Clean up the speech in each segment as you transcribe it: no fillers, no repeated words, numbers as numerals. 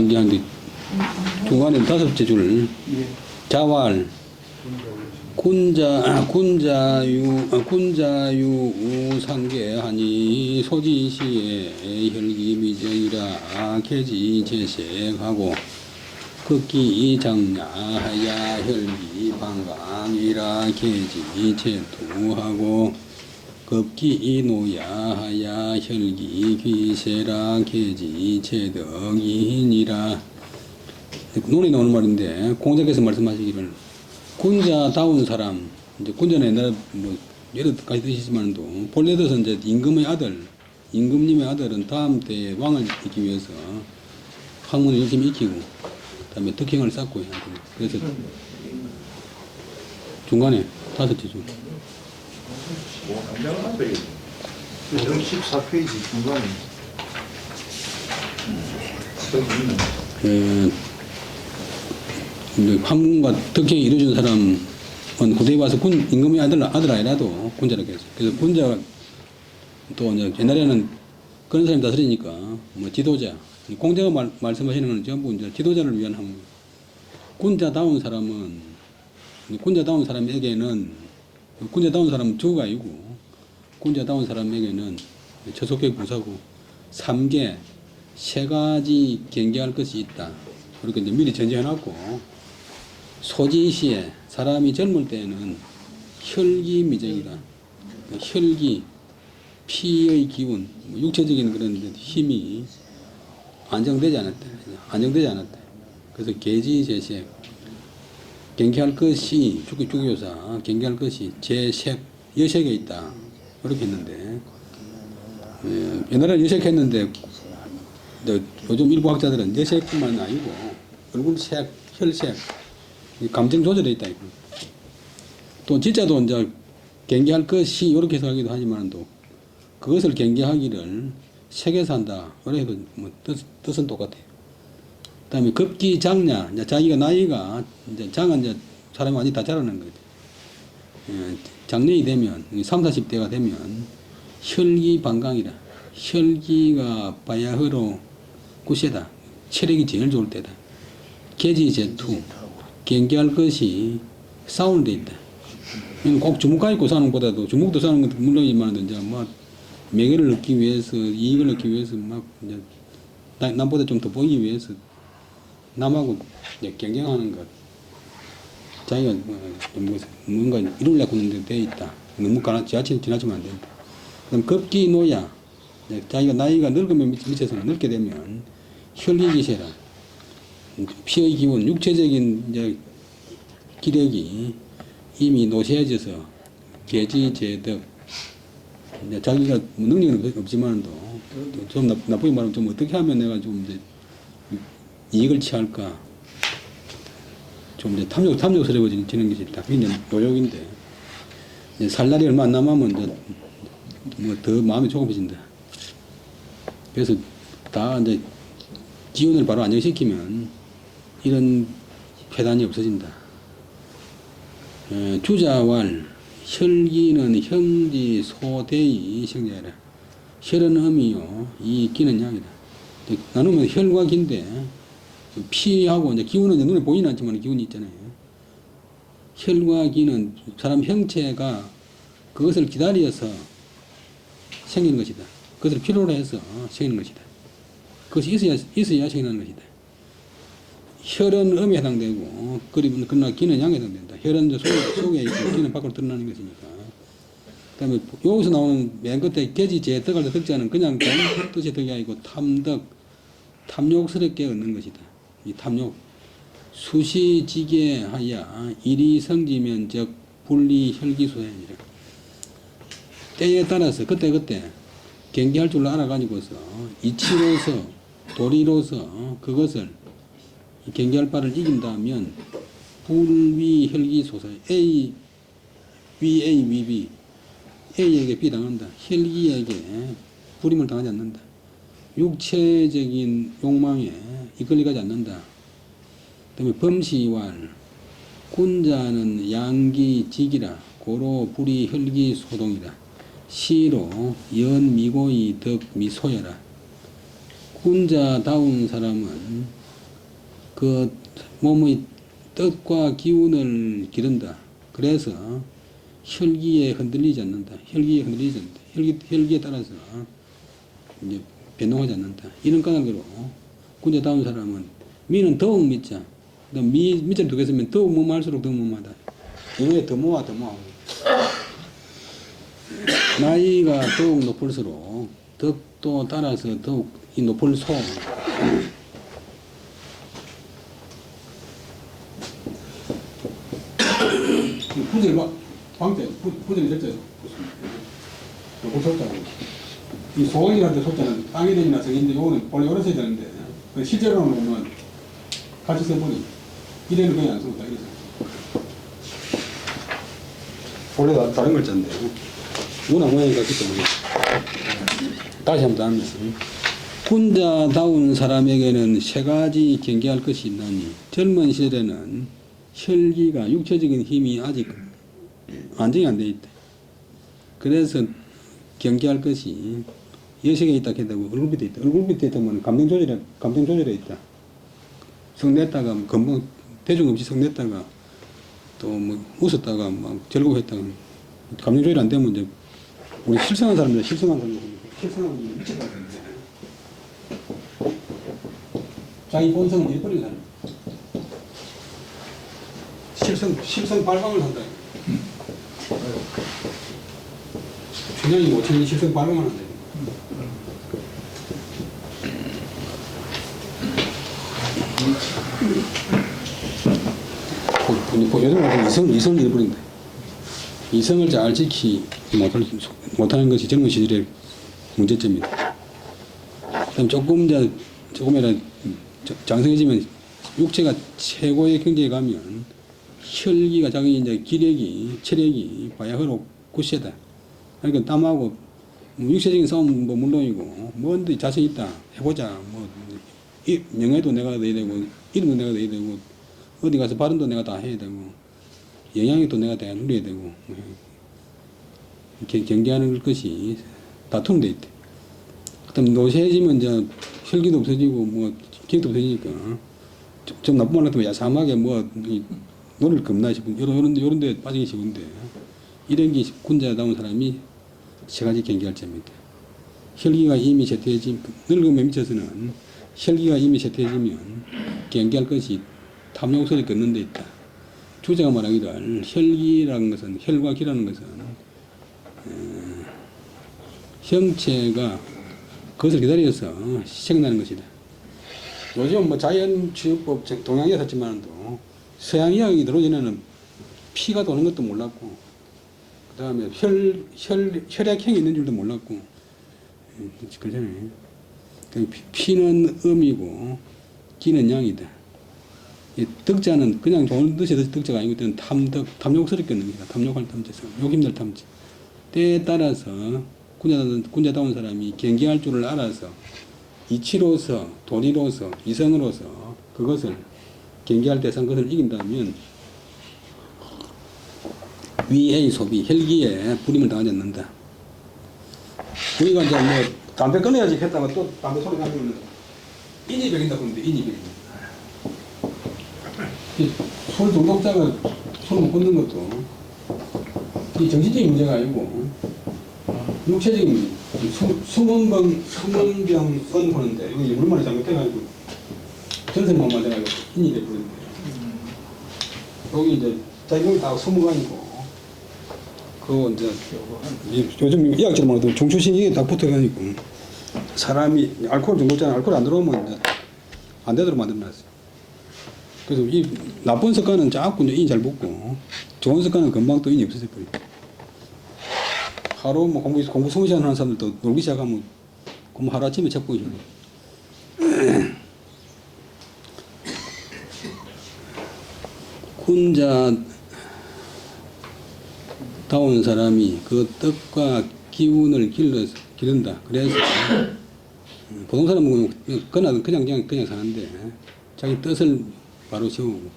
경계하는데 중간에 다섯째 줄 자왈 군자유 우상계하니 소지시에 혈기미정이라 계지 제색하고 극기 장야하야 혈기 방광이라 계지 제투하고 급기 노야하야 혈기 귀세라 계지 제덕이니라. 논에 나오는 말인데 공자께서 말씀하시기를 군자다운 사람, 이제 군자는 옛날에 뭐 여러 가지 뜻이지만도 본래 뜻은 이제 임금의 아들, 임금님의 아들은 다음 때에 왕을 잇기 위해서 학문을 열심히 익히고 그다음에 덕행을 쌓고 해야 돼요. 그래서 중간에 다섯째 줄. 14페이지 중간에 학문과 덕행이 이루어진 사람은 고대에 와서 임금의 아들 아니라도 군자라고 했어요. 그래서 군자 또 이제 옛날에는 그런 사람이 다스리니까 뭐 지도자, 공자가 말씀하시는 건 전부 이제 지도자를 위한 학문. 군자다운 사람에게는 군자다운 사람은 주가 아니고 군자다운 사람에게는 저속계 부사고 3개, 3가지 경계할 것이 있다. 그렇게 이제 미리 전제해놨고 소지시에 사람이 젊을 때에는 혈기미정이다. 혈기, 피의 기운, 육체적인 그런 힘이 안정되지 않았다. 그래서 계지제색, 경계할 것이 주기조사, 경계할 것이 제색, 여색에 있다. 그렇게 했는데 옛날에는 여색했는데 요즘 일부 학자들은 여색뿐만 아니고 얼굴색, 혈색, 감정 조절에 있다. 또 진짜도 이제 경계할 것이 이렇게 해석하기도 하지만 또 그것을 경계하기를 색에서 한다. 그래 해도 뭐 뜻은 똑같아요. 그 다음에 급기 장냐, 이제 자기가 나이가 이제 장은 이제 사람이 완전히 다 자라는 거죠. 장년이 되면 30, 40대가 되면 혈기 방광이라. 혈기가 바야흐로 구세다. 체력이 제일 좋을 때다. 계지제투, 경계할 것이 싸우는 데 있다. 꼭 주먹가 있고 사는 것보다도 주먹도 사는 것도 물론이지만 이제 뭐 명예를 얻기 위해서, 이익을 얻기 위해서 막 이제 남보다 좀 더 보이기 위해서 남하고 이제 경쟁하는 것. 자기가 뭔가 이루려고 하는 데 있다. 너무 지나치면 안 된다. 그럼 급기 노야. 자기가 나이가 늙으면 미쳐서 늙게 되면 혈기기세라. 피의 기운, 육체적인 이제 기력이 이미 노쇠해져서 계지제덕. 자기가 능력은 없지만도 좀 나쁘게 말하면 좀 어떻게 하면 내가 좀 이제 이익을 취할까. 좀 이제 탐욕스러워지는 것이 있다. 그게 이제 노욕인데 이제 살 날이 얼마 안 남으면 이제 뭐 더 마음이 조급해진다. 그래서 다 이제 기운을 바로 안정시키면 이런 폐단이 없어진다. 주자왈 혈기는 형지 소대이 성자라. 혈은 음이요, 이 기는 양이다. 나누면 혈과 기인데 피하고 이제 기운은 이제 눈에 보이는 않지만 기운이 있잖아요. 혈과 기는 사람 형체가 그것을 기다려서 생기는 것이다. 그것을 필요로 해서 생기는 것이다. 그것이 있어야 생기는 것이다. 혈은 음에 해당되고, 그러나 기는 양에 해당된다. 혈은 이제 속에 있고, 기는 밖으로 드러나는 것이니까. 그 다음에 여기서 나오는 맨 끝에 계지제, 덕할 때 덕자는 그냥 뜻이 덕이 아니고 탐욕스럽게 얻는 것이다. 이 탐욕. 수시지게하야 일이 성지면 즉 분리 혈기소행이라. 때에 따라서 그때 경계할 줄로 알아가지고서 이치로서 도리로서 그것을 경계할 바를 이긴다면 불위 혈기소사 A 위 B A에게 B 당한다. 혈기에게 불임을 당하지 않는다. 육체적인 욕망에 이끌려가지 않는다. 그다음에 범시왈 군자는 양기직이라 고로 불이 혈기 소동이라. 시로 연미고이 덕미소여라. 군자다운 사람은 그 몸의 뜻과 기운을 기른다. 그래서 혈기에 흔들리지 않는다. 혈기에 흔들리지 않는다. 혈기에 따라서 이제 변동하지 않는다. 이런 까닭으로 군자다운 사람은 미는 더욱 믿자. 밑자를 두개 쓰면 더욱 무모할수록 더 무모하다. 이거에 더 모아 더 모아. 나이가 더욱 높을수록 덕도 따라서 더욱 이 높을 소. 부절 방제 부절이 됐죠. 높을 소자고. 이 소원이라는 소자는 땅에 대미나 성인데 요거는 원래 오래 써야 되는데 실제로는 보면 같이 써보니 이래는 그냥 안 써다 이래서 원래 다른 글자인데 문화 모양이 같기 때문에 다시 한번 하는 말씀. 군자다운 사람에게는 세 가지 경계할 것이 있나니 젊은 시절에는 혈기가 육체적인 힘이 아직 안정이 안 돼 있다. 그래서 경계할 것이 여색에 있다 해도 얼굴 밑에 있다. 얼굴 밑에 있다면 감정 조절에 있다. 성냈다가 금방 대중 없이 성냈다가 또 뭐 웃었다가 막 절곡했다가 감정 조절 안 되면 이제 우리 실성한 사람들 실성한 사람들 미쳐버리는데 자기 본성을 잃어버린 사람. 실성 발광을 한다. 춘향이 모친이 실성 발광을 한다. 요즘 같은 이성을 잃어버린다. 이성을 잘 지키지 못하는 것이 젊은 시절의 문제점이다. 그럼 조금이라도 장성해지면 육체가 최고의 경지에 가면 혈기가 자기 이제 기력이 체력이 바야흐로 굳세다. 그러니까 땀하고 육체적인 싸움 뭐 물론이고 뭔데 자신 있다 해보자. 뭐 명예도 내가 내야 되고 이름도 내가 내야 되고 어디 가서 발언도 내가 다 해야 되고 영향력도 내가 다 누려야 되고 경계하는 것이 다툼돼 있대. 그다음 노쇠해지면 이제 혈기도 없어지고 뭐 기력도 없어지니까 좀 나쁜 말 같으면 야sam하게 뭐 노를 겁나 싶은 요런 데 빠지기 쉬운데 이런 게 군자다운 사람이 세 가지 경계할 점입니다. 혈기가 이미 쇠퇴해지면 늙음에 미쳐서는 혈기가 이미 쇠퇴해지면 경계할 것이 탐욕설이 걷는 데 있다. 주자가 말하기를 혈기라는 것은 혈과 기라는 것은 형체가 그것을 기다려서 생겨나는 것이다. 요즘 뭐 자연치유법 동양에 샀지만도 서양 의학이 들어오기에는 피가 도는 것도 몰랐고 그 다음에 혈액형이 있는 줄도 몰랐고 그러잖아요. 피는 음이고 기는 양이다. 이 덕자는 그냥 좋은 뜻의 덕자가 아니고 때는 탐욕스럽게 걷는 겁니다. 탐욕할 탐자서 욕심낼 탐자. 때에 따라서 군자다운 사람이 경계할 줄을 알아서 이치로서 도리로서 이성으로서 그것을 경계할 대상 것을 이긴다면 위의 소비 혈기에 불임을 당하지 않는다. 우리가 이제 뭐 담배 끊어야지 했다가 또 담배 소리 나면 인이 배긴다 그러는데 인이 배긴다. 술 중독자가 술 못 끊는 것도 이 정신적인 문제가 아니고 육체적인 수문병 보는데 이거 물만이 잘못해가지고 전생만 맞아가지고 인이 돼버렸는데 여기 이제 자기 몸이 다 수문관이고 그 이제 요즘 의학적으로 말해도 중추신경이 다 붙어가지고 사람이 알코올 중독자는 알코올 안 들어오면 이제 안 되도록 만들어놨어요. 그래서 이 나쁜 습관은 자꾸 인이 잘 붙고 좋은 습관은 금방 또 인이 없어져 버려요. 하루 뭐 공부 20시간 하는 사람들도 놀기 시작하면 그럼 하루아침에 책 보기 시작해요. 군자다운 사람이 그 뜻과 기운을 기른다. 그래서 보통 사람은 그냥 사는데 자기 뜻을 바로 세우고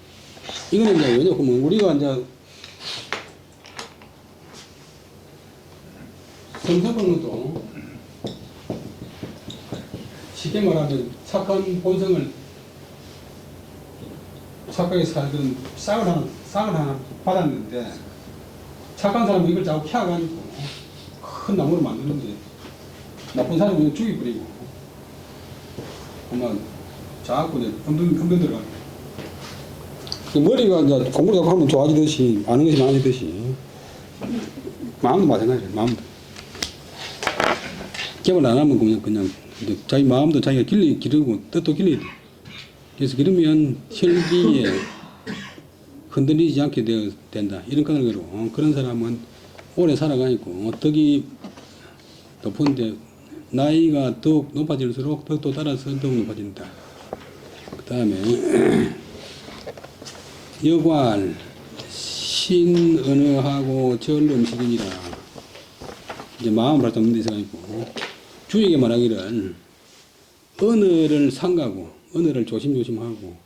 이거는 이제 왜냐면 우리가 이제 성사하는 것도 쉽게 말하면 착한 본성을 착하게 살던 싹을 하나 받았는데 착한 사람은 이걸 자꾸 캐가지고 큰 나무를 만드는데 나쁜 사람은 그냥 죽여버리고 아마 자꾸 이제 흠든 들어가는 그 머리가 이제 공부를 자꾸 하면 좋아지듯이 아는 것이 많아지듯이 마음도 마찬가지예요. 마음도 개발 안 하면 그냥 자기 마음도 자기가 기르고 뜻도 길러야 돼. 그래서 그러면 혈기에 흔들리지 않게 된다. 이런 까닭으로 그런 사람은 오래 살아가니까 덕이 높은데 나이가 더욱 높아질수록 덕도 따라서 더욱 높아진다. 그 다음에 여관 신언어하고 절음식이니라. 이제 마음 발전 문제가 있고 주에게 말하기를 언어를 삼가고 언어를 조심조심하고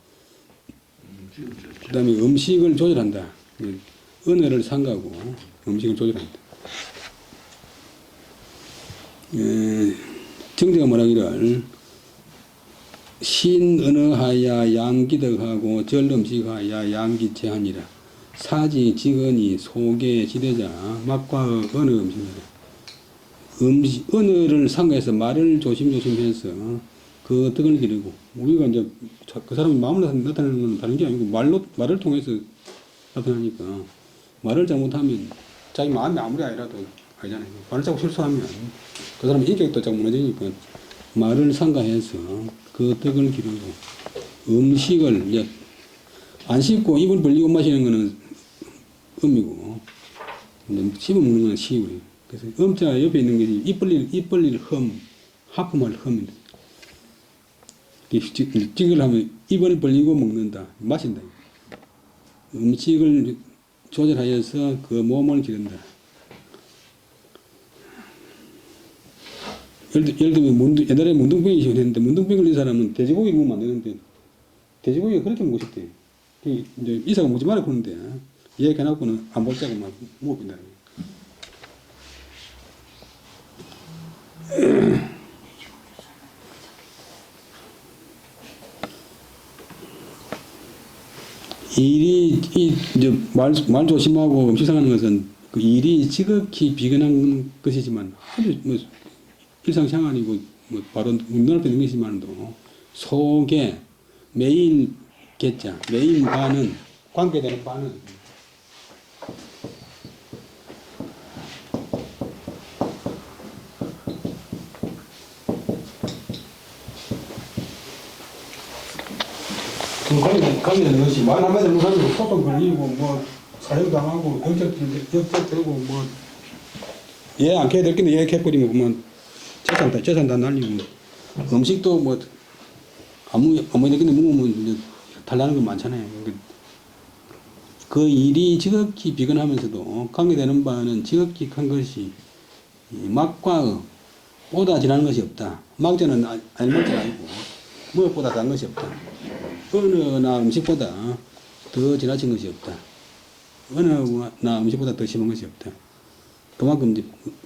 그 다음에 음식을 조절한다. 언어를 삼가고 음식을 조절한다. 정제가 말하기를 신언어하야 양기덕하고 절음식하야 양기체하니라. 사지 직언이 소개 지대자 막과의 언어 음식이라. 언어를 삼가해서 말을 조심조심해서 그 덕을 기르고 우리가 이제 그 사람이 마음으로 나타내는 건 다른 게 아니고 말을 통해서 나타나니까 말을 잘못하면 자기 마음이 아무리 아니라도 아니잖아요. 말을 자꾸 실수하면 그 사람의 인격도 자꾸 무너지니까 말을 삼가해서 그 덕을 기르고 음식을 이제 안 씹고 입을 벌리고 마시는 거는 음이고 씹어 먹는 거는 시고요. 그래서 음자 옆에 있는 것이 입 벌릴 흠, 하품할 흠입니다. 찍을 하면 입을 벌리고 먹는다, 마신다. 음식을 조절하여서 그 몸을 기른다. 예를 들면 옛날에 문둥병이 시원했는데 문둥병 걸린 사람은 돼지고기 먹으면 안 되는데 돼지고기가 그렇게 먹고 싶대. 이제 이사가 먹지 말라 그러는데 얘기해놓고는 안 먹자고 막 먹어본다. 일이 이제 말 조심하고 음식 상하는 것은 그 일이 지극히 비근한 것이지만 아주 뭐 일상생활이고 뭐 바로 눈앞에 있는 것이지만도 속에 매일 개자 매일 반은 관계되는 반은 관계되는 것이 말 한마디 못하면 소송 걸리고 뭐 사형당하고 역적되고 뭐 얘 안 캐야 될 건데 얘 캐버리면 그만 재산 다 날리고 음식도 뭐 아무 데끼나 먹으면 달라는 거 많잖아요. 그 일이 지극히 비근하면서도 관계되는 바는 지극히 큰 것이 막과 보다 지나는 것이 없다. 막자는 알먹자가 아니고 무엇보다 단 것이 없다. 언어나 음식보다 더 지나친 것이 없다. 언어나 음식보다 더 심한 것이 없다. 그만큼 이제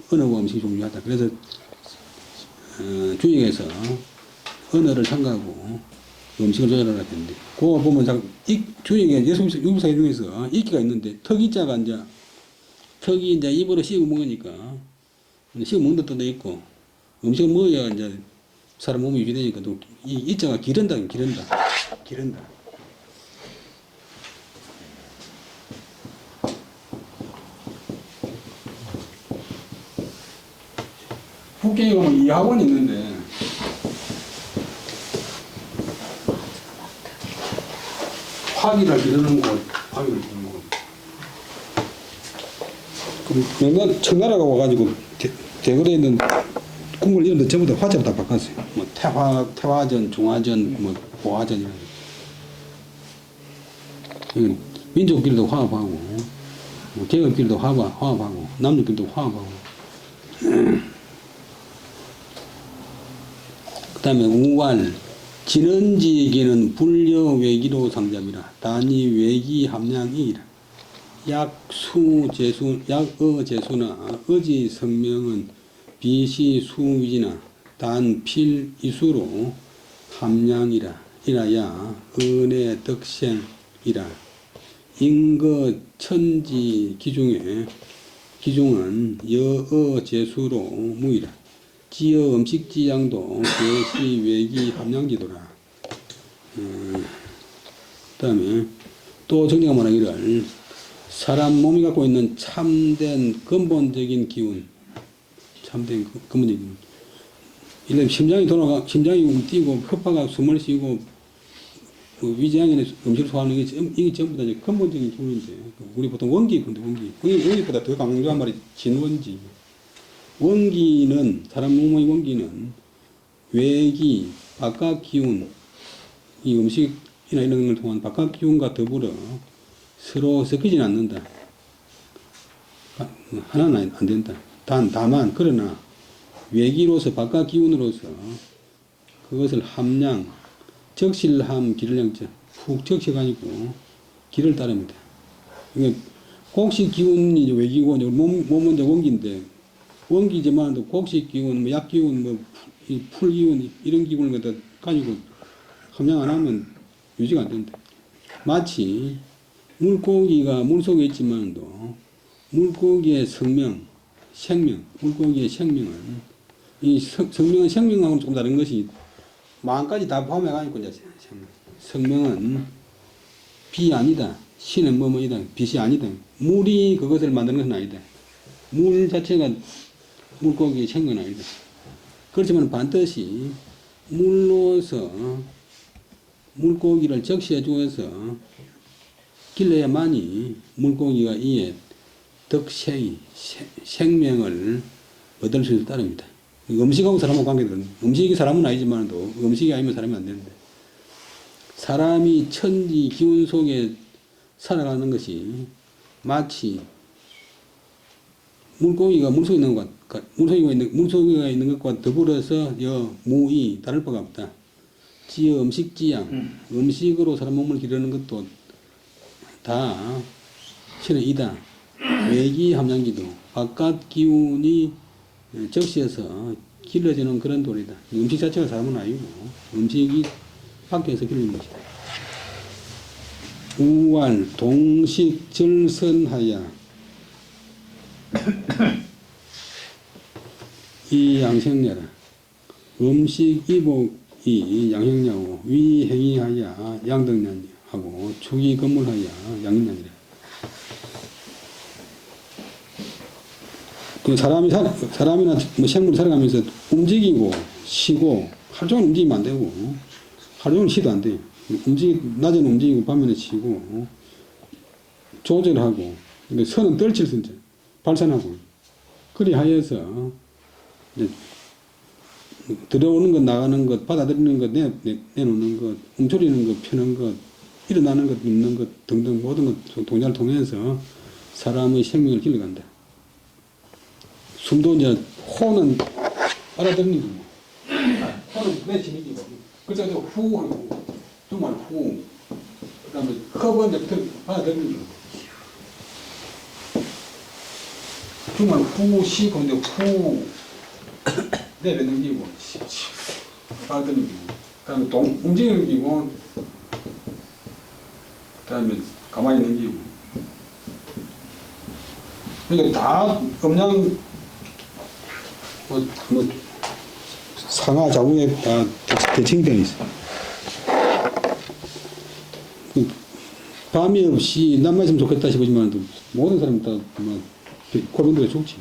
언어와 음식이 중요하다. 그래서 주역에서 언어를 삼가하고 음식을 조절하라 했는데 그거 보면 주역에 유사기 중에서 이끼가 있는데 턱이자가 이제 턱이 이제 입으로 씹어 먹으니까 씹어 먹는 뜻도 있고 음식을 먹어야 이제 사람 몸이 유지되니까 또 이 이자가 기른다. 북경에 가면 이 학원이 있는데 화기를 기르는 곳, 몇몇 청나라가 와가지고 대거리에 있는 궁궐 이런 데 전부 다 화자로 다 바꿨어요. 뭐 태화전, 중화전, 뭐 보화전 이런. 이건 민족끼리도 화합하고, 뭐 계급끼리도 화합하고, 남녀끼리도 화합하고. 그 다음에 우왈, 진언지에게는 불려 외기로 상잡이라. 단이 외기 함량이라. 약어 재수나 어지 성명은 비시 수위지나 단 필 이수로 함량이라. 이라야 은혜 덕생 이라. 인거 천지 기중에 기중은 여어 제수로 무이라. 지어 음식지양도 계시 외기 함량지도라. 그다음에 또 정리가 말하기를 사람 몸이 갖고 있는 참된 근본적인 기운, 참된 근본적인 기운. 이런 심장이 뛰고 흡파가 숨을 쉬고 위장에는 음식을 소화하는 이게 전부 다 이제 근본적인 기운인데 우리 보통 원기보다 더 강조한 말이 진원지. 원기는 사람 몸의 원기는 외기 바깥 기운 이 음식이나 이런 걸 통한 바깥 기운과 더불어 서로 섞이지는 않는다. 하나는 안 된다. 다만 그러나 외기로서 바깥 기운으로서 그것을 함량 적실함 기를량자 푹 적셔가지고 길을 따릅니다. 그러니까 곡식 기운이 이제 외기고 몸은 이제 원기인데 원기지만 곡식 기운, 약 기운, 풀 기운 이런 기운을 갖다 가지고 함량 안 하면 유지가 안 된다. 마치 물고기가 물속에 있지만도 물고기의 물고기의 생명은 이 생명은 생명하고는 조금 다른 것이 만까지 다 포함해가지고 이제 생명은 비 아니다. 신은 뭐뭐이다. 빛이 아니다. 물이 그것을 만드는 것은 아니다. 물 자체가 물고기의 생명은 아니다. 그렇지만 반드시 물로서 물고기를 적시해 주어서 길러야만이 물고기가 이에 덕세의 생명을 얻을 수 있을 따릅니다. 음식하고 사람하고 관계는 음식이 사람은 아니지만도 음식이 아니면 사람이 안 되는데 사람이 천지 기운 속에 살아가는 것이 마치 물고기가 물속에 있는 것과 더불어서 무이 다를 바가 없다. 지어 음식지양 음식으로 사람 몸을 기르는 것도 다 신의 이다. 외기 함량기도 바깥 기운이 적시해서 길러지는 그런 도리다. 음식 자체가 사람은 아니고 음식이 밖에서 길러지는 것이다. 우활 동식 절선하야 이 양생내라. 음식 이복이 양형냐고 위행이하야 양덕냐하고 축이 건물하야 양인냐니라. 그 사람이나 뭐 생물이 살아가면서 움직이고 쉬고 하루 종일 움직이면 안 되고 하루 종일 쉬도 안 돼요. 낮에는 움직이고 밤에는 쉬고 조절하고 선은 떨칠 수 있죠. 발산하고 그리 하여서 이제 들어오는 것 나가는 것 받아들이는 것 내놓는 것 움츠리는 것 펴는 것 일어나는 것 눕는 것 등등 모든 것 동작을 통해서 사람의 생명을 길러간다. 숨도 이제 호는 알아듣는 거고 호는 내 힘이고 그래서 후 하고 정말 후 그다음에 흡은 이제 받아들이는 거고 정말 후 쉬고 이제 후 내려넘기고 받아들이는 거고 그다음에 움직이는 거고 그다음에 가만히 넘기고 그러니까 다 음량 뭐 상하 자궁에 다 대칭되어 있어. 밤이 없이 남만 있으면 좋겠다 싶으지만 모든 사람이 다 코로나에 죽지.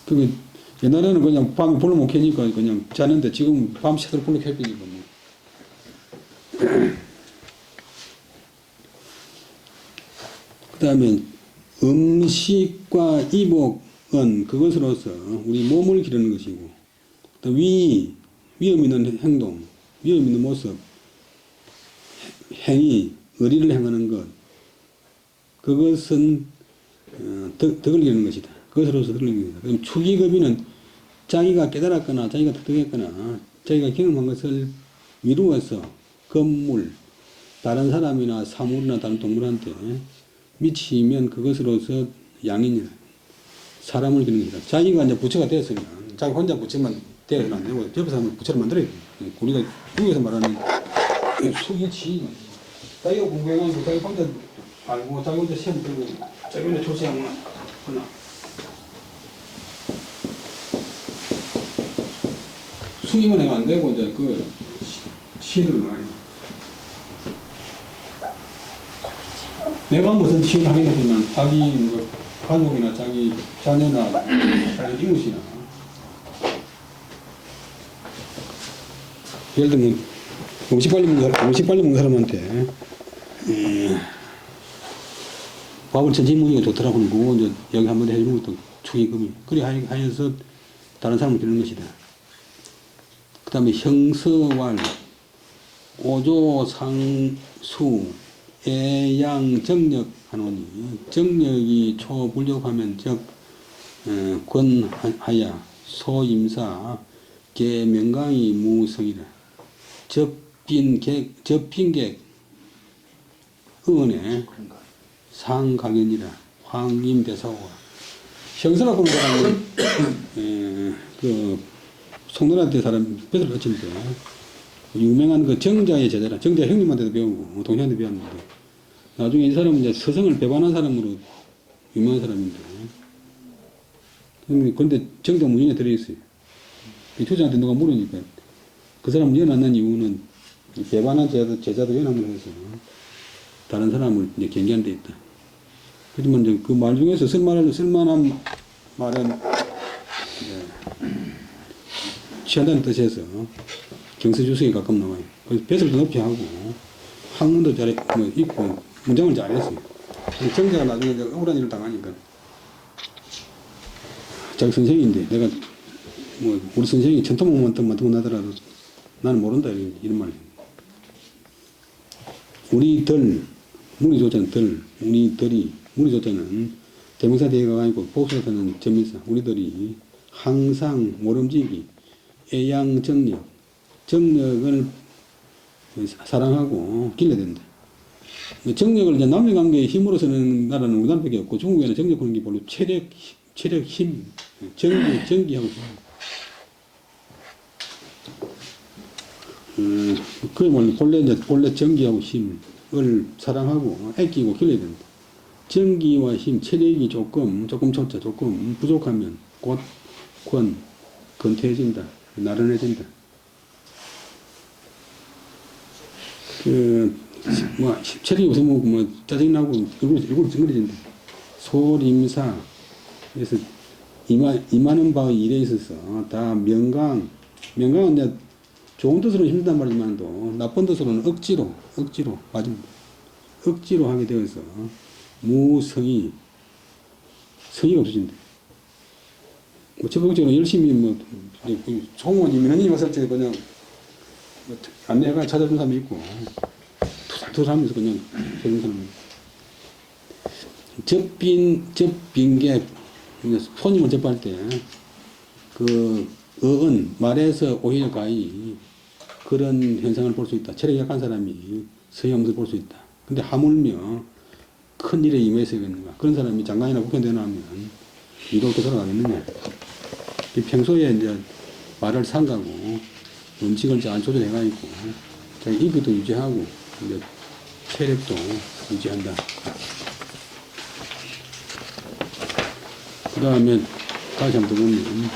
그 옛날에는 그냥 밤에 불러 못 켜니까 그냥 자는데 지금 밤 새도록 불러 켜니까 뭐. 그다음에 음식과 이복은 그것으로서 우리 몸을 기르는 것이고, 또 위험 있는 행동, 위험 있는 모습, 행위, 의리를 행하는 것, 그것은 덕을 기르는 것이다. 그것으로서 덕을 기르는 것이다. 그럼 추기급이는 자기가 깨달았거나 자기가 득득했거나 자기가 경험한 것을 미루어서 건물, 다른 사람이나 사물이나 다른 동물한테 미치면 그것으로서 양인이라. 사람을 기르는 것이다. 자기가 이제 부처가 되었으면 자기 혼자 부처만 되어서는 안 되고 옆에 사람을 부처를 만들어야 돼. 우리가 중국에서 말하는 수기치. 자기가 공부해가지고 자기 혼자 알고 자기 혼자 시험 들고 자기 혼자 조시하거나 그나. 수기만 해가 안 되고 이제 그 시를 많이. 내가 무슨 시를 하게 되면 자기 뭐 가족이나 자기 자녀나 자기 이웃이나 예를 들면 음식 빨리 먹는 사람한테 밥을 천천히 먹는 게 좋더라고. 그거 이제 여기 한번 해주면 또 축의금이 그래 하여서 다른 사람을 기르는 것이다. 그 다음에 형서왈 오조상수 애양정력 하노니 정력이 초불력하면 즉 권하야 소임사 계명강이 무성이라 접빈객 의원의 상강연이라 황임대사와 형서라고 하는 사람은 그 송나라 사람 뺏을 거친데 유명한 그 정자의 제자라 정자 형님한테도 배우고 동생한테 배웠는데 나중에 이 사람은 이제 서성을 배반한 사람으로 유명한 사람인데 근데 정자 문인에 들어있어요. 교장한테 누가 물으니까 그 사람 연하는 이유는 배반한 제자도 연함을 해서 다른 사람을 이제 경계하는 데 있다. 하지만 이제 그 말 중에서 쓸만한 말은 취한다는 뜻에서 경서주석에 가끔 나와요. 그래서 배설도 높이 하고 학문도 있고 문장을 잘했어요. 정자가 나중에 이제 억울한 일을 당하니까 자기 선생인데 내가 뭐 우리 선생이 천토목만 맡고 나더라도 나는 모른다 이런 말. 우리들 무리조자는 무리조자는 대명사 대가가 아니고 복수사는 전미사. 우리들이 항상 모름지기 애양정력 정력을 사랑하고 길러야 된다. 정력을 이제 남녀관계의 힘으로 쓰는 나라는 우리나라밖에 없고 중국에는 정력하는 게 별로 체력 힘 전기하고 그게 본래 전기하고 힘을 사랑하고 아끼고 길러야 된다. 전기와 힘, 체력이 조금 부족하면 곧 건태해진다. 나른해진다. 체력이 없으면 짜증나고 얼굴 찡그려진다. 소림사. 그래서 임하는 바의 일에 있어서 다 명강은 이제 좋은 뜻으로는 힘들단 말이지만도 나쁜 뜻으로는 억지로 하게 되어서 무성의가 없어진다. 적극적으로 열심히 총무원 이민원님 왔을 때 그냥 안내가 찾아준 사람이 있고 투사하면서 그냥 해준 사람이 접빈객 손님을 접할 때 그 말에서 오히려 가히 그런 현상을 볼 수 있다. 체력이 약한 사람이 서염을 볼 수 있다. 근데 하물며 큰 일에 임해서 있는가. 그런 사람이 장관이나 국회의원 되나면 이걸 또 돌아가겠느냐. 평소에 이제 말을 삼가고 음식을 잘 조절해가지고 자기 인기도 유지하고 이제 체력도 유지한다. 그 다음에 다시 한번 보면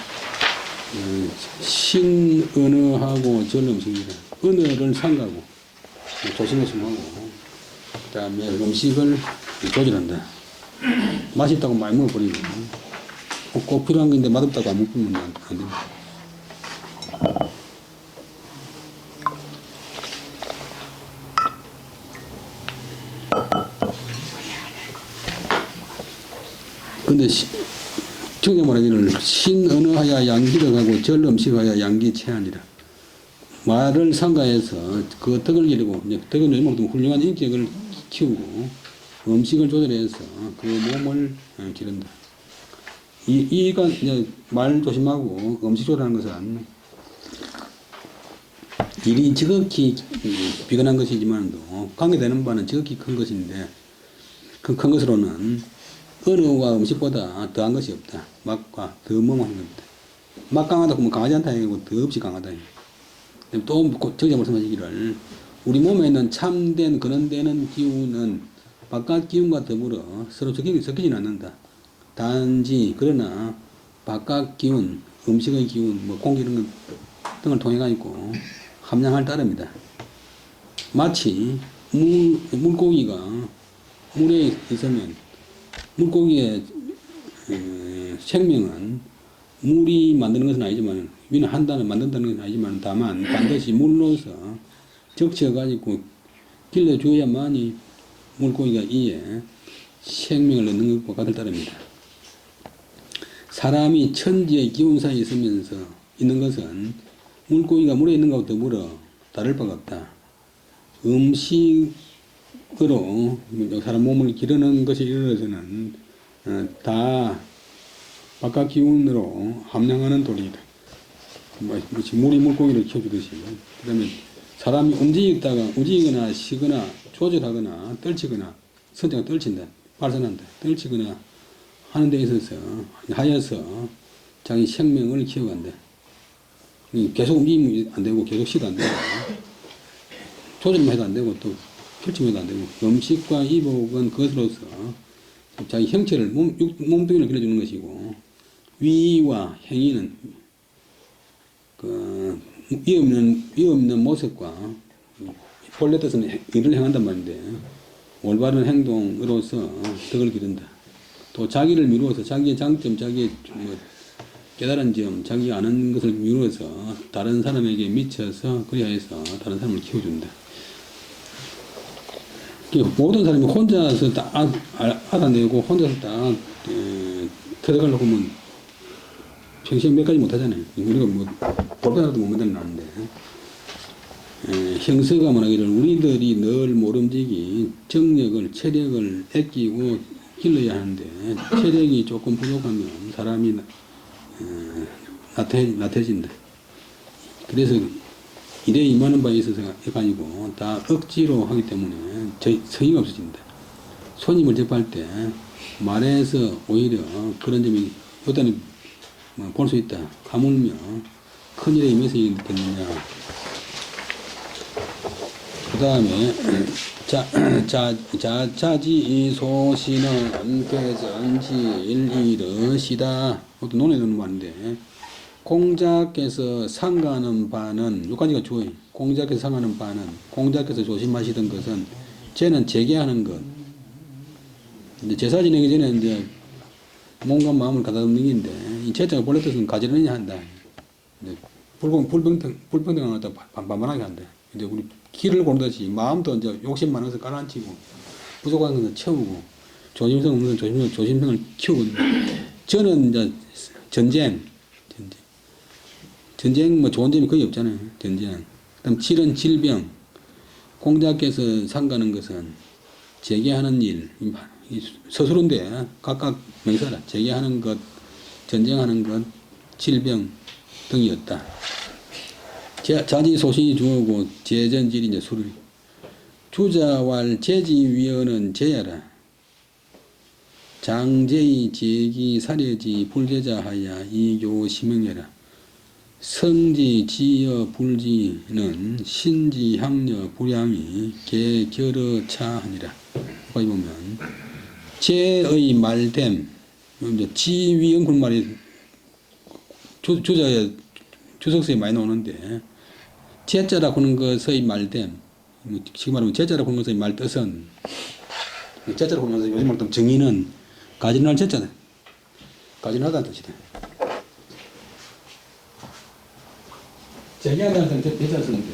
신언어하고 전음식이다. 언어를 삼가고 조심하고 그 다음에 음식을 조절한다. 맛있다고 많이 먹어버리고 꼭 필요한 건데 맛없다고 안 먹으면 안 됩니다. 근데 중에 말하기를 신언어하야 양기덕하고 절음식하야 양기체하니라. 말을 상가해서 그 덕을 기르고 덕은 뭐든 훌륭한 인격을 키우고 음식을 조절해서 그 몸을 기른다. 이가 이제 말 조심하고 음식 조절하는 것은 일이 지극히 비근한 것이지만도 관계되는 바는 지극히 큰 것인데 그 큰 것으로는 언어와 음식보다 더한 것이 없다. 맛과 더 뭐만 겁니다. 맛 강하다 그러면 강하지 않다 이거 더 없이 강하다. 또 정작 말씀하시기를 우리 몸에 있는 참된 근원되는 기운은 바깥 기운과 더불어 서로 섞이지는 않는다. 단지 그러나 바깥 기운, 음식의 기운, 뭐 공기 이런 등을 통해 가지고 함량할 따름이다. 마치 물고기가 물에 있으면 물고기의 생명은 물이 만드는 것은 아니지만 위는 한다는 만든다는 것은 아니지만 다만 반드시 물로서 적셔가지고 길러줘야만이 물고기가 이에 생명을 얻는 것과 같을 따릅니다. 사람이 천지의 기운사에 있으면서 있는 것은 물고기가 물에 있는 것과 더불어 다를 바가 없다. 음식으로 사람 몸을 기르는 것에 이르러서는 다 바깥 기운으로 함량하는 도리이다. 물이 물고기를 키워주듯이. 그 다음에 사람이 움직이거나 쉬거나 조절하거나 떨치거나 선장을 떨친다. 발산한다. 떨치거나 하는 데 있어서 하여서 자기 생명을 키워간다. 계속 움직이면 안 되고 계속 쉬도 안 되고 조절만 해도 안 되고 또 펼치면 해도 안 되고 음식과 이복은 그것으로서 자기 형체를 몸뚱이를 길러주는 것이고 위와 행위는 그 위 없는 모습과 본래 뜻은 일을 행한단 말인데 올바른 행동으로서 덕을 기른다. 또 자기를 미루어서 자기의 장점, 자기의 깨달은 점, 자기가 아는 것을 미루어서 다른 사람에게 미쳐서 그리하여서 다른 사람을 키워준다. 모든 사람이 혼자서 딱 알아내고 혼자서 딱 터득하려고 하면 평생 몇 가지 못하잖아요. 우리가 뭐 볼펜이라도 못 만들어놨는데 형서가 말하기를 우리들이 늘 모름지기 정력을 체력을 아끼고 길러야 하는데 체력이 조금 부족하면 사람이 나태해진다. 그래서 일에 임하는 바에 있어서 가지고 다 억지로 하기 때문에 성의가 없어진다. 손님을 접할 때 말에서 오히려 그런 점이 요단히 볼 수 있다. 가물며 큰일에 임해서 되겠느냐. 그 다음에 자지 소신은 개전지 이르시다. 이것도 논에 넣는 말인데 공자께서 상가하는 바는 여기까지가 주어요. 공자께서 상가하는 바는 공자께서 조심하시던 것은 쟤는 재개하는 것. 이제 제사 지내기 전에 이제 몸과 마음을 가다듬는 게인데 이 제자가 본래 뜻은 가지런히 한다. 이제 불평등한 것도 반반하게 한다. 이제 우리 길을 고르듯이 마음도 이제 욕심 많아서 깔아앉히고 부족한 것은 채우고 조심성 없는 조심성을 키우거든요. 저는 이제 전쟁 뭐 좋은 점이 거의 없잖아요. 전쟁. 그다음 질은 질병. 공자께서 상가는 것은 재개하는 일, 서술인데 각각 명사라. 재개하는 것, 전쟁하는 것, 질병 등이었다. 자지 소신이 주어고 재전질이 이제 수를. 주자왈 재지위원은 제야라. 장제이 제기 사례지 불제자하야 이교 심형해라. 성지 지여 불지는 신지 향여 불양이 개결어 차하니라. 거기 보면 제의 말됨 지위응군 말이 주자의 주석서에 많이 나오는데 제자라고 하는 것의 말됨 지금 말하면 제자라고 하는 것의 말뜻은 제자라고 하는 것의 요즘 말하면 정의는 가진할 제자다. 가진하다는 뜻이다. 재개하다는 뜻은 대자 쓰는데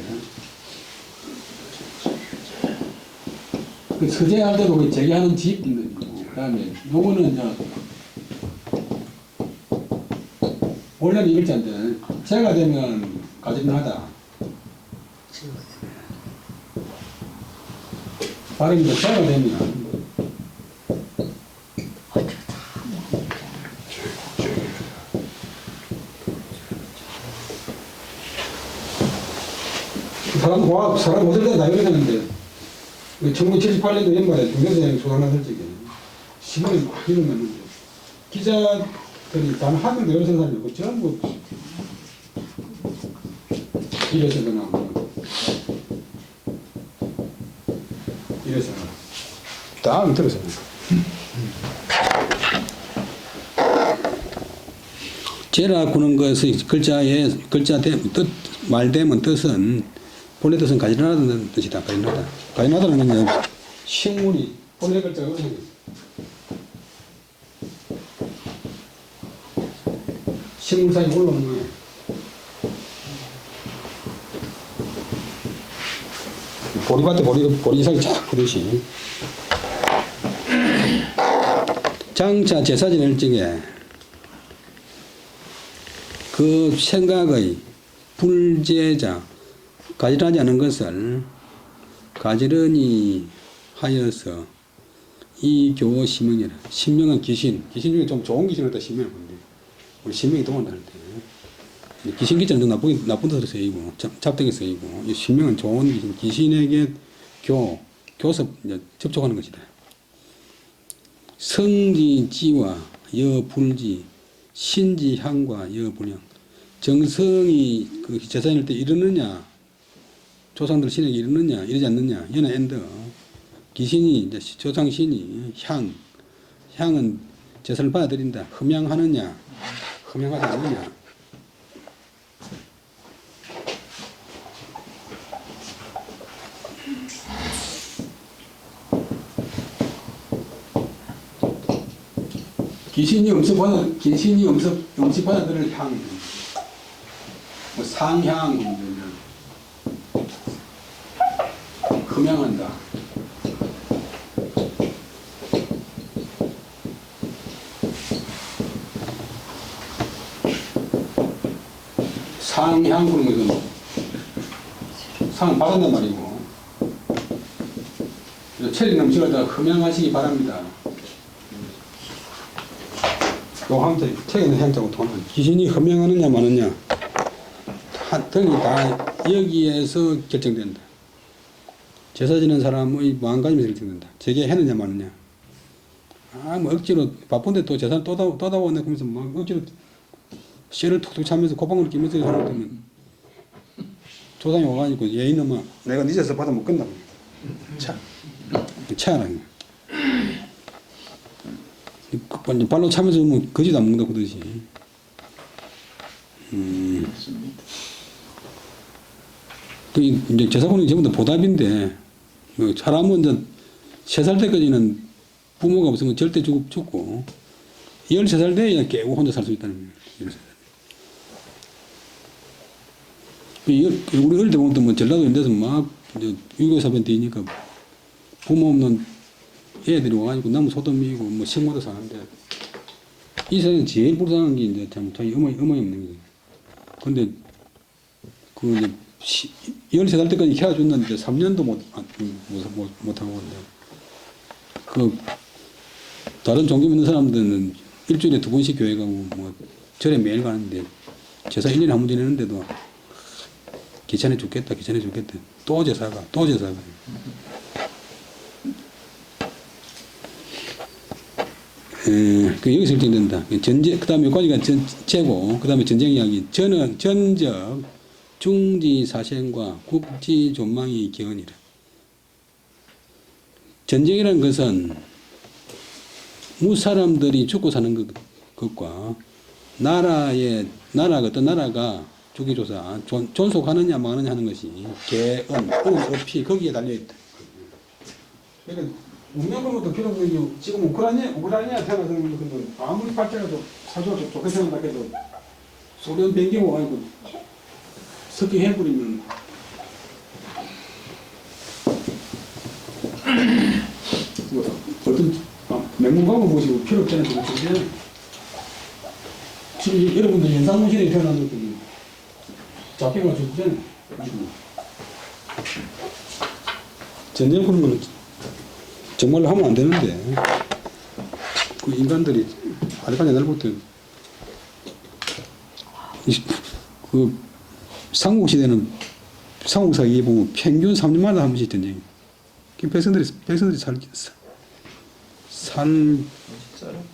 그 서재할 때도 그 재개하는 집 있는 거고 그 다음에 요거는 이제 원래는 이 글자인데 재가 되면 가진하다 발음이 재가 되면 사람 옷을 다 나열했는데 1978년도 연말에 중대선생님이 소장하던 적에 신문에 막 이러면 기자들이 단 한 명도 여러 사람이 없고 전부 집에서 나오고 이래서 딱 들어서 제라 구는 것의 뜻 말되면 뜻은 본래 뜻은 가지런하다는 뜻이다. 가지런하다는 건 식물이 본래 글자가 어떻게 돼? 식물 사이 올라오는 거예요. 보리밭에 보리 이삭이 쫙 크듯이. 장차 제사 지낼 적에 그 생각의 불제자 가지런하지 않은 것을 가지런히 하여서 이 교어 신명이라. 신명은 귀신 중에 좀 좋은 귀신을 다 신명을 본대. 우리 신명이 동원할 때 귀신 기자는 좀 나쁜 뜻으로 쓰이고 잡되게 쓰이고 이 신명은 좋은 귀신, 귀신에게 교섭 접촉하는 것이다. 성지지와 여불지 신지향과 여불량. 정성이 그 제사일 때 이르느냐, 조상들 신에게 이르느냐, 이르지 않느냐, 연하 엔더. 귀신이 이제 조상신이 향은 제사를 받아들인다. 흠양하느냐, 흠양하지 않느냐. 귀신이 음식 받아들일 향, 뭐 상향, 흠양한다. 상향 그런 것은 상을 받았단 말이고, 체리 음식을 다 흠양하시기 바랍니다. 요 함자 책에는 향자고 돈은 귀신이 흠양하느냐 마느냐 등이 다 여기에서 결정된다. 제사 지는 사람의 마음가짐에서 결정된다. 저게 했느냐 마느냐. 뭐 억지로 바쁜데 또 제사 또다 오네 그러면서 막 억지로 씨를 툭툭 차면서 고방을 끼면서 사람들은 조상이 와가지고 얘 이놈아 내가 늦어서 받아 못 끝나. 차라는 발로 차면서 뭐 거지도 안 먹는다 그러듯이. 그 이제 제사꾼이 전부 다 보답인데 사람은 이제 3살 때까지는 부모가 없으면 절대 죽고 13살 돼야 깨고 혼자 살 수 있다는 거예요. 우리 어릴 때 보면 뭐 전라도 이런 데서 막 유교사변 되니까 부모 없는 애들이 와가지고 나무 소돔이고 뭐 식모도 사는데 이 세상에 제일 불쌍한 게 이제 참 어머니 없는 거죠. 근데 그 이제 13살 때까지 키워줬는데 3년도 못하고 그 다른 종교 믿는 사람들은 일주일에 2번씩 교회 가고 뭐 절에 매일 가는데 제사 1년에 한 번 지내는데도 귀찮아 죽겠다 또 제사가 그 여기서 결정된다. 그 다음에 여기까지가 전제고, 그 다음에 전쟁 이야기. 전은 전적 중지사생과 국지존망이 기원이라. 전쟁이라는 것은 무사람들이 죽고 사는 것과 어떤 나라가 주기조사 존속하느냐 마느냐 하는 것이 개은 어피 거기에 달려있다. 그러니까 운명으로부터 필요하고 지금 우크라이나에 태어나서 근데 아무리 발전해도 사주가 좋게 태어난다 해도 소련 비행기 와가지고 습기해버리면 어떤 맹문가고 보시고 필요 없잖아요. 지금 여러분들 연산무실에 태어났는데 잡혀가 죽잖아요. 전쟁 그런 거는 정말로 하면 안 되는데 그 인간들이 아래간 옛날부터 그 삼국시대는 삼국사기에 보면 평균 3년마다 한 번씩 전쟁이. 백성들이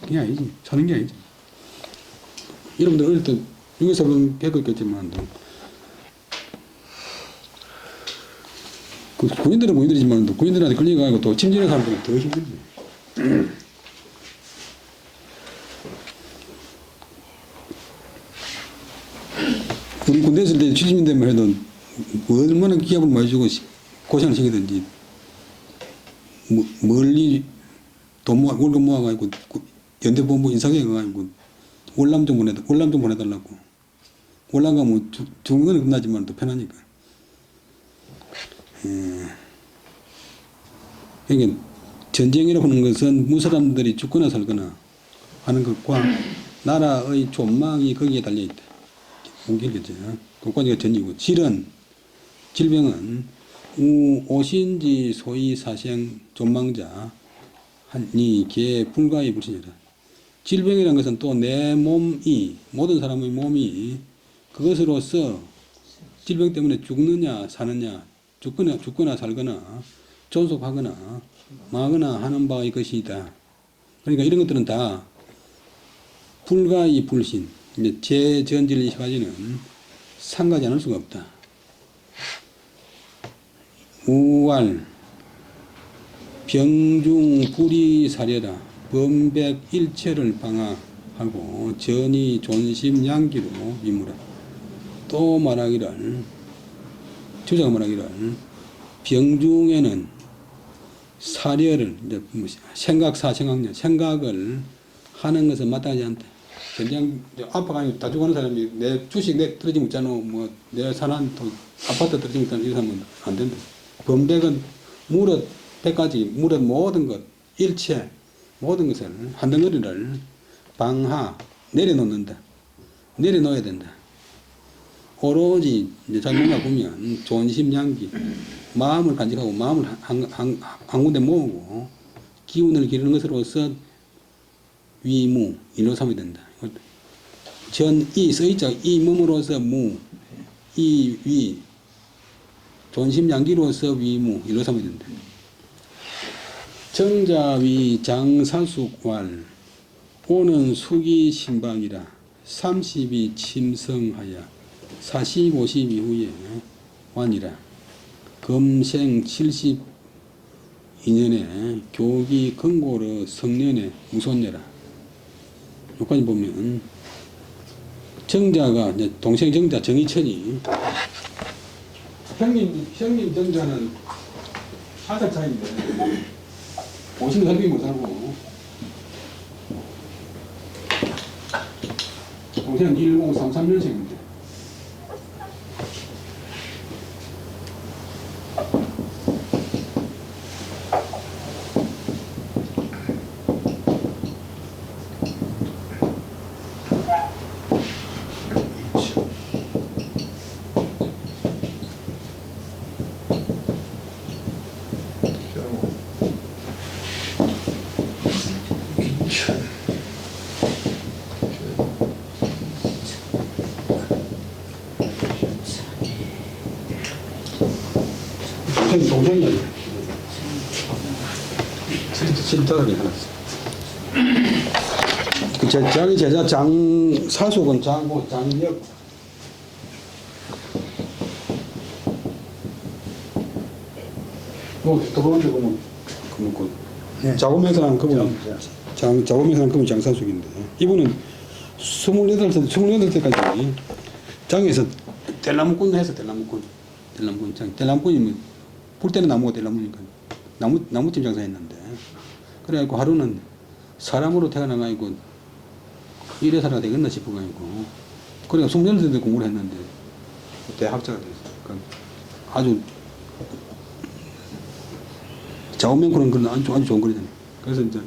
그게 아니지. 사는 게 아니지. 여러분들 어릴 때 중에서 겪었겠지만 그 군인들은 군인들이지만 또 군인들한테 걸려가지고 또 침전한 사람들은 더 힘들지. 우리 군대 있을 때 70년대만 해도 얼마나 기합을 많이 주고 고생을 시키든지 멀리 돈 모아, 월급 모아가지고 연대본부 인사경에 가가지고 월남 좀 보내달라고. 월남 가면 죽는 건 끝나지만 더 편하니까. 그러니까 전쟁이라고 하는 것은 무사람들이 죽거나 살거나 하는 것과 나라의 존망이 거기에 달려있다. 옮기겠죠. 그것까지가 전이고. 질병은 오신지 소위 사생 존망자 한이 개 불가의 불신이라. 질병이라는 것은 또 내 몸이 모든 사람의 몸이 그것으로서 질병 때문에 죽느냐 사느냐 죽거나 살거나 존속하거나 망하거나 하는 바의 것이다. 그러니까 이런 것들은 다 불가의 불신, 이제 재전질 이까지는 상가지 않을 수가 없다. 우활, 병중 불이 사려라, 범백 일체를 방하하고 전이 존심 양기로 미무라. 또 말하기를, 주자가 말하기를 병중에는 사려를 이제 생각사생각냐 생각을 하는 것은 마땅하지 않다. 전쟁 아파가지고 다 죽어가는 사람이 내 주식 내 떨어지면 있잖아. 뭐 내 산한 아파트 떨어지면 있잖아. 이 사람은 안 된다. 범백은 무릇 백가지 무릇 모든 것 일체 모든 것을 한 덩어리를 방하 내려놓는다. 내려놓아야 된다. 오로지 이제 잘 뭔가 보면 존심양기 마음을 간직하고 마음을 한 군데 모으고 기운을 기르는 것으로서 위무 일로 삼아야 된다. 전이 써있자 이 몸으로서 무 이 위 존심양기로서 위무 일로 삼아야 된다. 정자위 장사숙왈 오는 수기 신방이라 30이 침성하여 40, 50 이후에 완이라. 금생 72년에 교기 근고르 성년에 무손녀라. 여기까지 보면 정자가 이제 동생 정자 정의천이 형님 정자는 4살 차이인데 50년 살기 못 살고 동생은 1033년생인데 동생이 실자를 해놨어. 그 자기 제자 장사숙은 장고 장력 들어오는데 보면 그 자고명사는 그분 자고명사는 그분 장사숙인데 이분은 28세까지 장에서 델나무꾼 해서 델나무꾼이면 불 때는 나무가 델나무니까 나무집 장사했는데 그래갖고 하루는 사람으로 태어나가지고 일회사가 되겠나 싶어가지고 그래가 20년대 공부를 했는데 대학자가 됐어요. 그러니까 아주 자원명구는 그런 아주 좋은 거리잖아요. 그래서 이제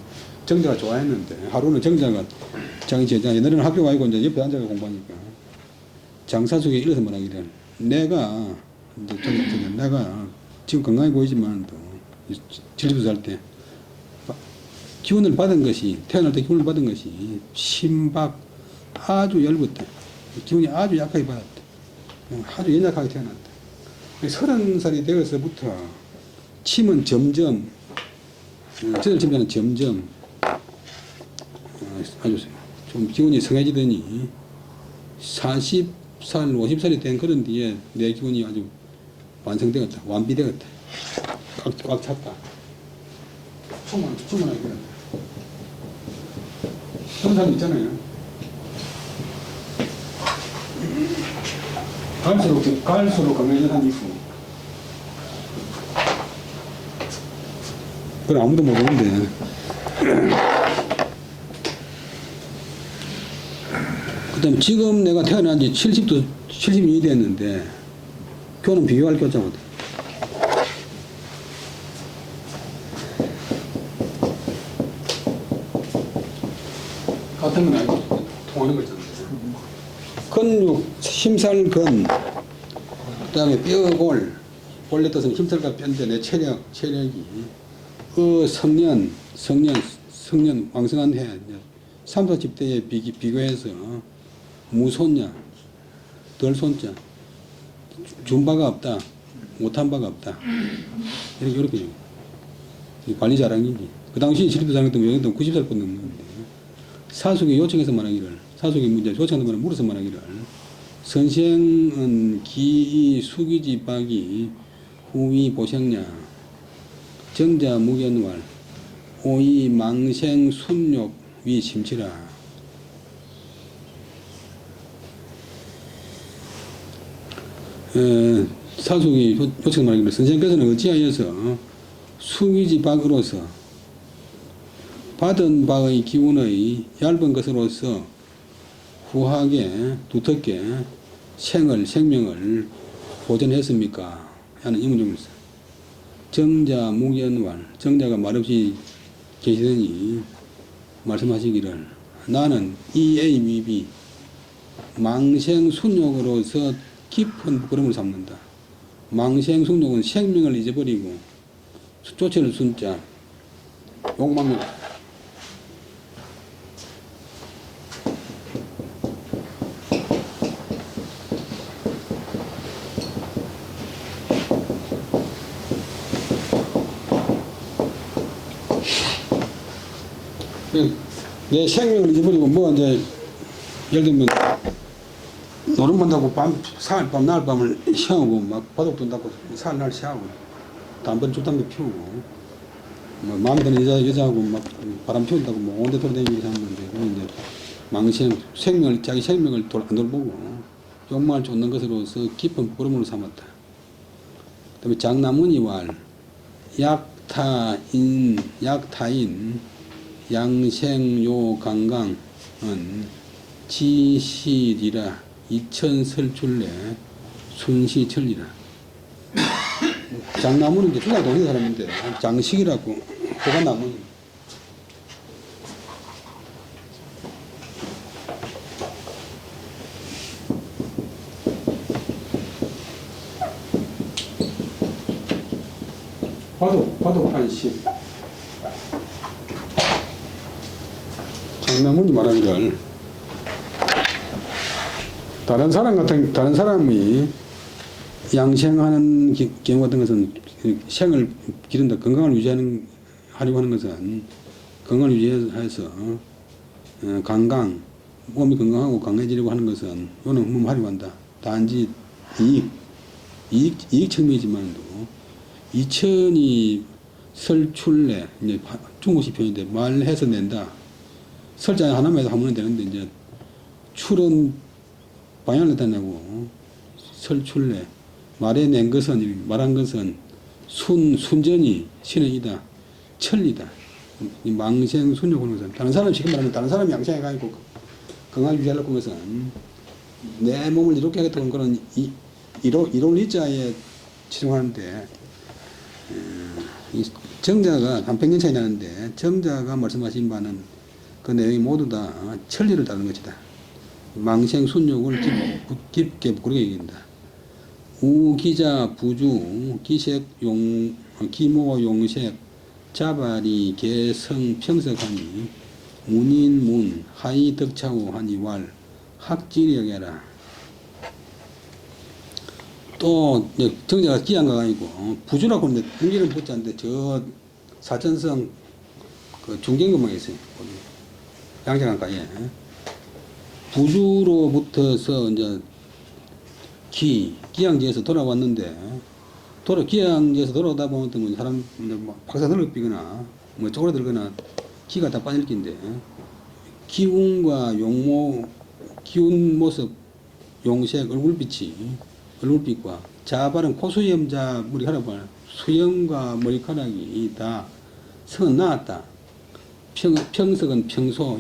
정자가 좋아했는데 하루는 정자가 자기 제자 옛날에는 학교 가고 이제 옆에 앉아서 공부하니까 장사숙에 일어서 말하기를 내가 지금 건강해 보이지만 또 70살 때 기운을 받은 것이 태어날 때 기운을 받은 것이 심박 아주 얇았다. 기운이 아주 약하게 받았다. 아주 연약하게 태어났다. 30살이 되어서부터 침은 점점 저들 침자는 점점 아주 좀 기운이 성해지더니 40살, 50살이 된 그런 뒤에 내 기운이 아주 완성되었다. 완비되었다. 꽉 찼다. 충분하게 그래. 그런 사람 있잖아요. 갈수록 강해진 사람이 있고. 그건 아무도 모르는데. 그 다음에 지금 내가 태어난 지 70년이 됐는데, 교는 비교할 게 없잖아. 같은 건 아니고, 통하는 거 있잖아. 근육, 힘살근, 그 다음에 뼈골, 원래 뜻은 힘살과 뼈인데 내 체력이, 성년, 왕성한 해, 3, 40대에 비교해서 무손냐, 덜 손자, 준 바가 없다, 못한 바가 없다. 이렇게 관리 자랑이지. 그 당시 시립도 장했던 여기도 90살뿐 넘는데, 사숙이 요청해서 말하기를, 사숙이 문제 요청해서 말하기를, 물어서 말하기를, 선생은 기이 수기지 박이 후위 보생냐, 정자 무견왈, 오이 망생 순욕 위 심치라. 사숙이 요청해서 말하기를, 선생께서는 어찌하여서 수기지 박으로서 받은 바의 기운의 얇은 것으로서 후하게 두텁게 생명을 보존했습니까? 하는 의문점을 써. 정자 무견왈, 정자가 말없이 계시더니 말씀하시기를, 나는 이ABB 망생순욕으로서 깊은 부끄러움을 삼는다. 망생순욕은 생명을 잊어버리고 쫓을 순자 욕망력. 내 생명을 잊어버리고 뭐 이제 예를 들면 노름 본다고 사흘 밤 나흘 밤을 쉬하고 막 바둑 둔다고 사흘 날 쉬하고 담배 줄담배 피우고 뭐 마음에 드는 여자하고 막 바람 피운다고 뭐 온데 돌아다니면서 하는 건데, 그건 이제 망신 자기 생명을 안 돌보고 욕망을 쫓는 것으로서 깊은 부끄러움을 삼았다. 그다음에 장나무니왈 약타인 양생요 강강은 지시리라 이천설출래 순시천리라. 장나무는 이제 주나도 없는 사람인데 장식이라고 호가나무. 바둑 한시. 장나무니 말하기를, 다른 사람이 양생하는 경우 같은 것은 생을 기른다, 건강을 하려고 하는 것은 건강을 유지해서 강강, 몸이 건강하고 강해지려고 하는 것은 이거는 흠하려고 한다. 단지 이익 측면이지만도 이천이 설출래, 이제 중국식 표현인데 말해서 낸다. 설자 하나만 해도 하면 되는데, 이제 출은 방향을 나타내고 설출래, 말한 것은 순전이 신의이다, 천리다. 이 망생순욕하는 것은 다른 사람 지금 말하면 다른 사람이 양생해가지고 건강 유지하려고 하는 것은 내 몸을 이렇게 하겠다는 그런 이론리자에 치중하는데, 이 정자가 한 100년 차이 나는데 정자가 말씀하신 바는 그 내용이 모두 다 천리를 따르는 것이다. 망생순욕을 깊게 부끄럽게 얘기한다. 우기자 부주 기모 용색 자발이 개성 평석하니 문인문 하이 덕차우 하니 왈 학지력해라. 또 정자가 기한가가 아니고 부주라고 하는데 중기는 붙자인데 저 사천성 그 중경금방에 있어요. 양재강가에 부주로부터서 이제 기양지에서 돌아왔는데 기양에서 돌아오다 보면 또 뭐 사람 뭐 박사 늙어삐거나 뭐 쪼그라들거나 기가 다 빠질 낀데 기운과 용모 기운 모습 용색 얼굴빛과 자발은 코수염자 머리카락 수염과 머리카락이 다 성은 나았다. 평석은 평소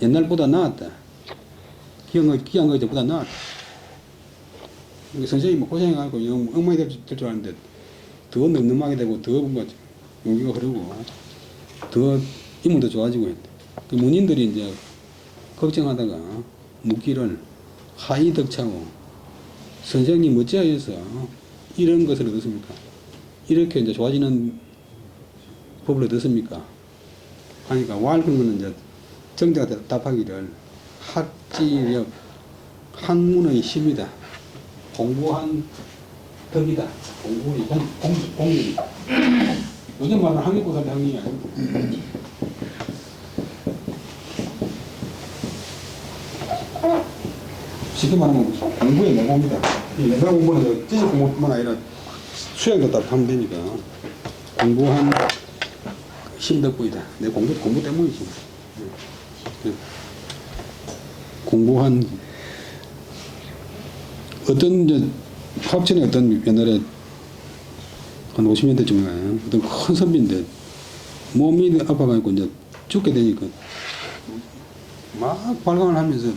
옛날보다 나았다. 기왕 그때보다 나았다. 선생님이 뭐 고생해가지고 엉망이 될 줄 알았는데 더 늠름하게 되고 더 뭔가 용기가 흐르고 더 인물도 좋아지고 했대. 그 문인들이 이제 걱정하다가 묻기를 하이덕차고 선생님 어찌하여서 이런 것을 얻었습니까? 이렇게 이제 좋아지는 법을 얻었습니까? 하니까 그러면 이제 정자가 답하기를 학지력 학문의 힘이다. 공부한 덕이다. 공부이다. 요즘 말하는 학력고사의 학력이 아니고 쉽게 말하면 공부의 내공이다. 이 내가 공부는 지식 공부뿐만 아니라 수행도 다 하면 되니까 공부한 힘덕부이다. 내 공부 때문이지. 공부한 어떤 이제 합천에 어떤 옛날에 한 50년대쯤에 어떤 큰 선비인데 몸이 아파가지고 이제 죽게 되니까 막 발광을 하면서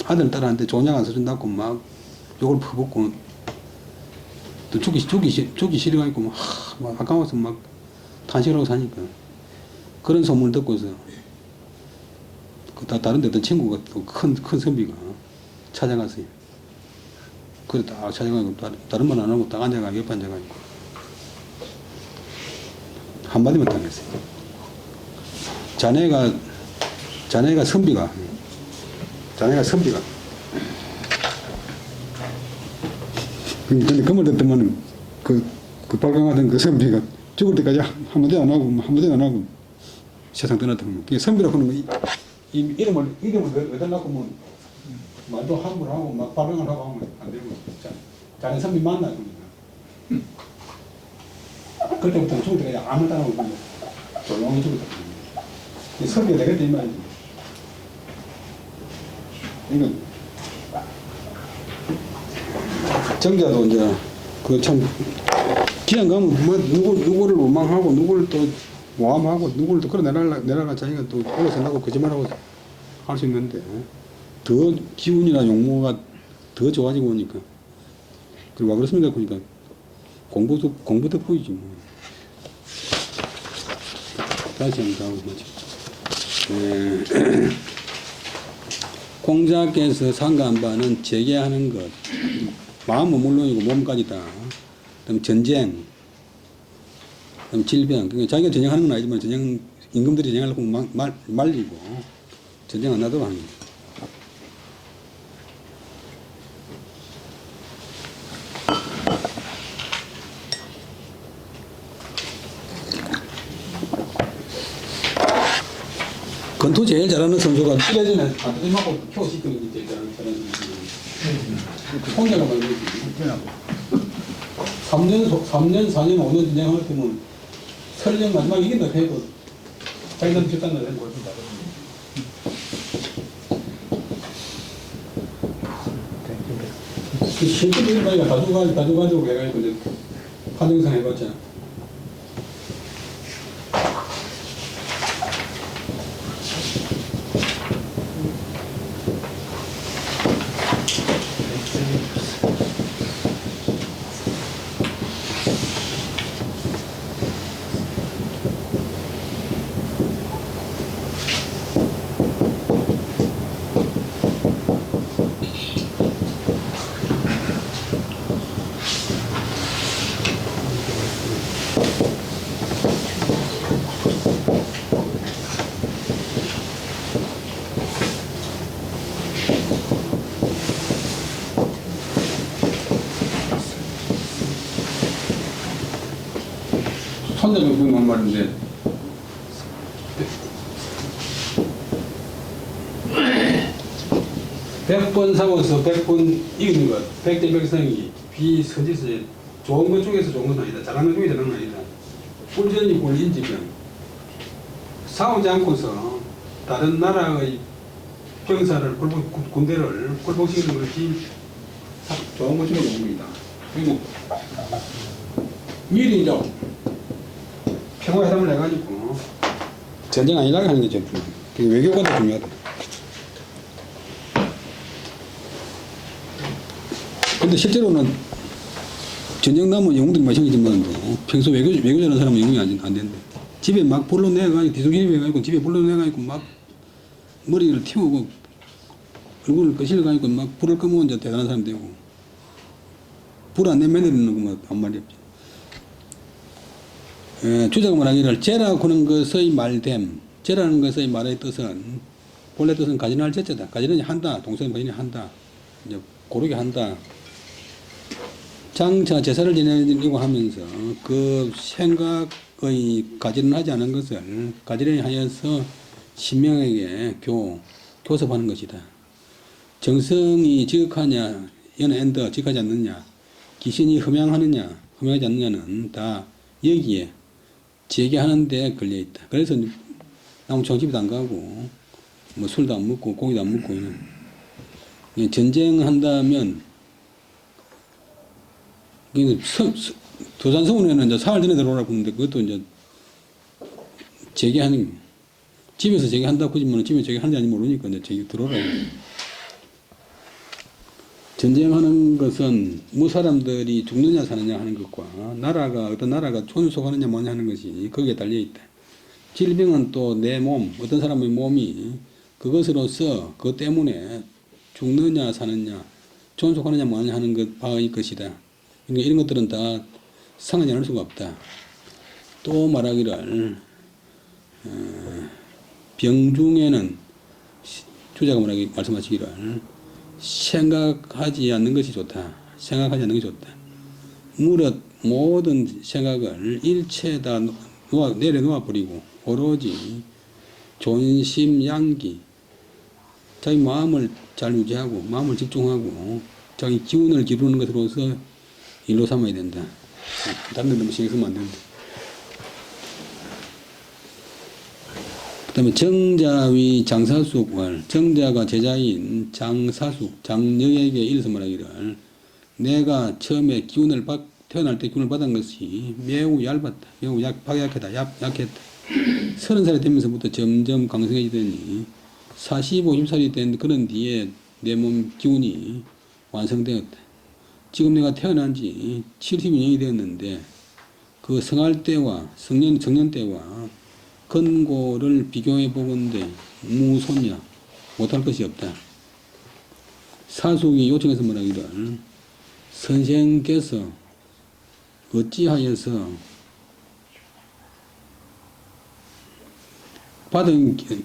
아들 딸한테 종양 안 써준다고 막 욕을 퍼붓고 또 죽기 싫어가지고 막 아까워서 막 탄식을 하고 사니까 그런 소문을 듣고서 다른 데 어떤 친구가 또 큰 선비가 찾아갔어요. 그래 딱 찾아가고 다른 말 안 하고 딱 앉아가 옆에 앉아가지고 한마디만 딱 했어요. 자네가 선비가 근데 그 말 듣더만 그 발광하던 그 선비가 죽을 때까지 한마디 안 하고 세상 떠났던 거. 선비라고 하는 거 이름을 어디다 놔고 뭐 말도 함부로 하고 막 발광을 하고 하면 안 되고 자네 선비 만나 그러니까 그때부터 죽을 때까지 아무것도 안 하고 그냥 조용히 죽었다. 선비가 되겠다 이 말이지. 그러니까 정자도 이제 그 참 기왕 가면 뭐 누구를 원망하고 누구를 또 모함하고 누구를 또 끌어내려가 자기가 또 올라서려고 거짓말하고 할 수 있는데 더 기운이나 용모가 더 좋아지고 오니까 그리고 왜 그렇습니까? 그러니까 공부 덕분이지 뭐. 다시 한번 가보죠. 공자께서 상가한 바는 재개하는 것, 마음은 물론이고 몸까지 다. 그다음 전쟁, 그다음 질병. 그러니까 자기가 전쟁하는 건 아니지만 임금들이 전쟁하려고 말리고 전쟁 안 하도록 하는 거예요. 권투 제일 잘하는 선수가 찌레전에 반드시 맞고 표 씻는 게 제일 잘하는 선수. 혼자가 말이지. 3년, 4년, 5년 진행할 때면 설령 마지막에 이긴다 해도 자기들은 결단을 해도 그 실제로 이런 다 가지고 해가지고 이제 판정상 해봤잖아. 손자가 그런 말인데 100번 싸워서 100번 이기는 것, 100대 100성이 비서지서 좋은 것 중에서 좋은 건 아니다. 잘하는 것 중에 잘하는 건 아니다. 꿀전이 꿀인지병. 싸우지 않고서 다른 나라의 병사를 군대를 굴복시키는 것이 좋은 것 중에 좋은 겁니다. 그리고 미리 이제 평화회담을 해가지고 전쟁 아니라고 하는 게 제일 중요해요. 외교가 더 중요하다. 근데 실제로는 전쟁 나면 영웅들이 많이 생기지만 평소 외교 잘하는 사람은 영웅이 안 된대. 집에 막 불로 내가지고 뒤숭이 해가지고 집에 불로 내가지고 막 머리를 틔우고 얼굴을 거실가지고 막 불을 끄면 이제 대단한 사람 되고 불 안 내면 매너리는 거 아무 말이 없지. 주자가 말하기를 제라고 하는 것의 말됨, 제라는 것의 말의 뜻은 본래 뜻은 가진할 제자다. 가진은 한다, 동서는 본인이 한다, 이제 고르게 한다. 장차 제사를 지내려고 하면서 그 생각의 가지는 하지 않은 것을 가지려 하여서 신명에게 교섭하는 것이다. 정성이 지극하냐, 여는 엔더 지극하지 않느냐, 기신이 흠양하느냐, 흠양하지 않느냐는 다 여기에 재개하는 데 걸려 있다. 그래서 아무 정집도 안 가고 뭐 술도 안 먹고 고기도 안 먹고 전쟁한다면 도산서원에는 이제 사흘 전에 들어오라고 하는데 그것도 이제 재개하는 거예요. 집에서 재개한다고 하지만 집에서 재개하는지 아닌지 모르니까 이제 재개 들어오라고. 전쟁하는 것은 사람들이 죽느냐 사느냐 하는 것과 어떤 나라가 존속하느냐 뭐냐 하는 것이 거기에 달려 있다. 질병은 또 내 몸, 어떤 사람의 몸이 그것으로서 그것 때문에 죽느냐 사느냐 존속하느냐 뭐냐 하는 것 바의 것이다. 그러니까 이런 것들은 다 상하지 않을 수가 없다. 또 말하기를 병중에는 주자가 말씀하시기를 생각하지 않는 것이 좋다. 생각하지 않는 것이 좋다. 무릇 모든 생각을 일체 다 내려놓아 버리고 오로지 존심양기 자기 마음을 잘 유지하고 마음을 집중하고 자기 기운을 기르는 것으로서 일로 삼아야 된다. 다른 데 너무 신경 쓰면 안 된다. 그 다음에 정자위 장사숙을 정자가 제자인 장사숙 장녀에게 이래서 말하기를 내가 처음에 태어날 때 기운을 받은 것이 매우 얇았다. 매우 약하다. 약했다. 30살이 되면서부터 점점 강성해지더니 40, 50살이 된 그런 뒤에 내 몸 기운이 완성되었다. 지금 내가 태어난 지 70년이 되었는데 그 성할 때와 청년 때와 근고를 비교해 보건대 무소냐 못할 것이 없다. 사숙이 요청해서 말하기를 선생께서 어찌하여서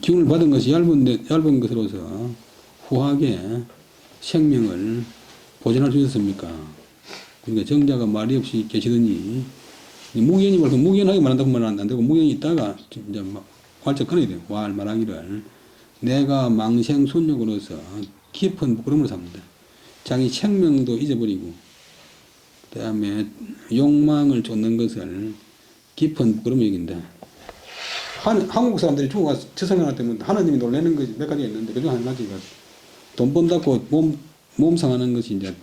기운을 받은 것이 얇은 것으로서 후하게 생명을 보존할 수 있었습니까? 그러니까 정자가 말이 없이 계시더니 무견이 말고 무견하게 말한다고 말하면 안 되고 무견이 있다가 이제 막 활짝 끊어야 돼요. 말하기를 내가 망생 순욕으로서 깊은 부끄러움을 삽니다. 자기 생명도 잊어버리고 그 다음에 욕망을 쫓는 것을 깊은 부끄러움을 여긴다. 한국 사람들이 중국가 처생활 때문에 하나님이 놀라는 것이 몇 가지가 있는데 그중 한 가지가 돈 번다고 몸 상하는 것이 이제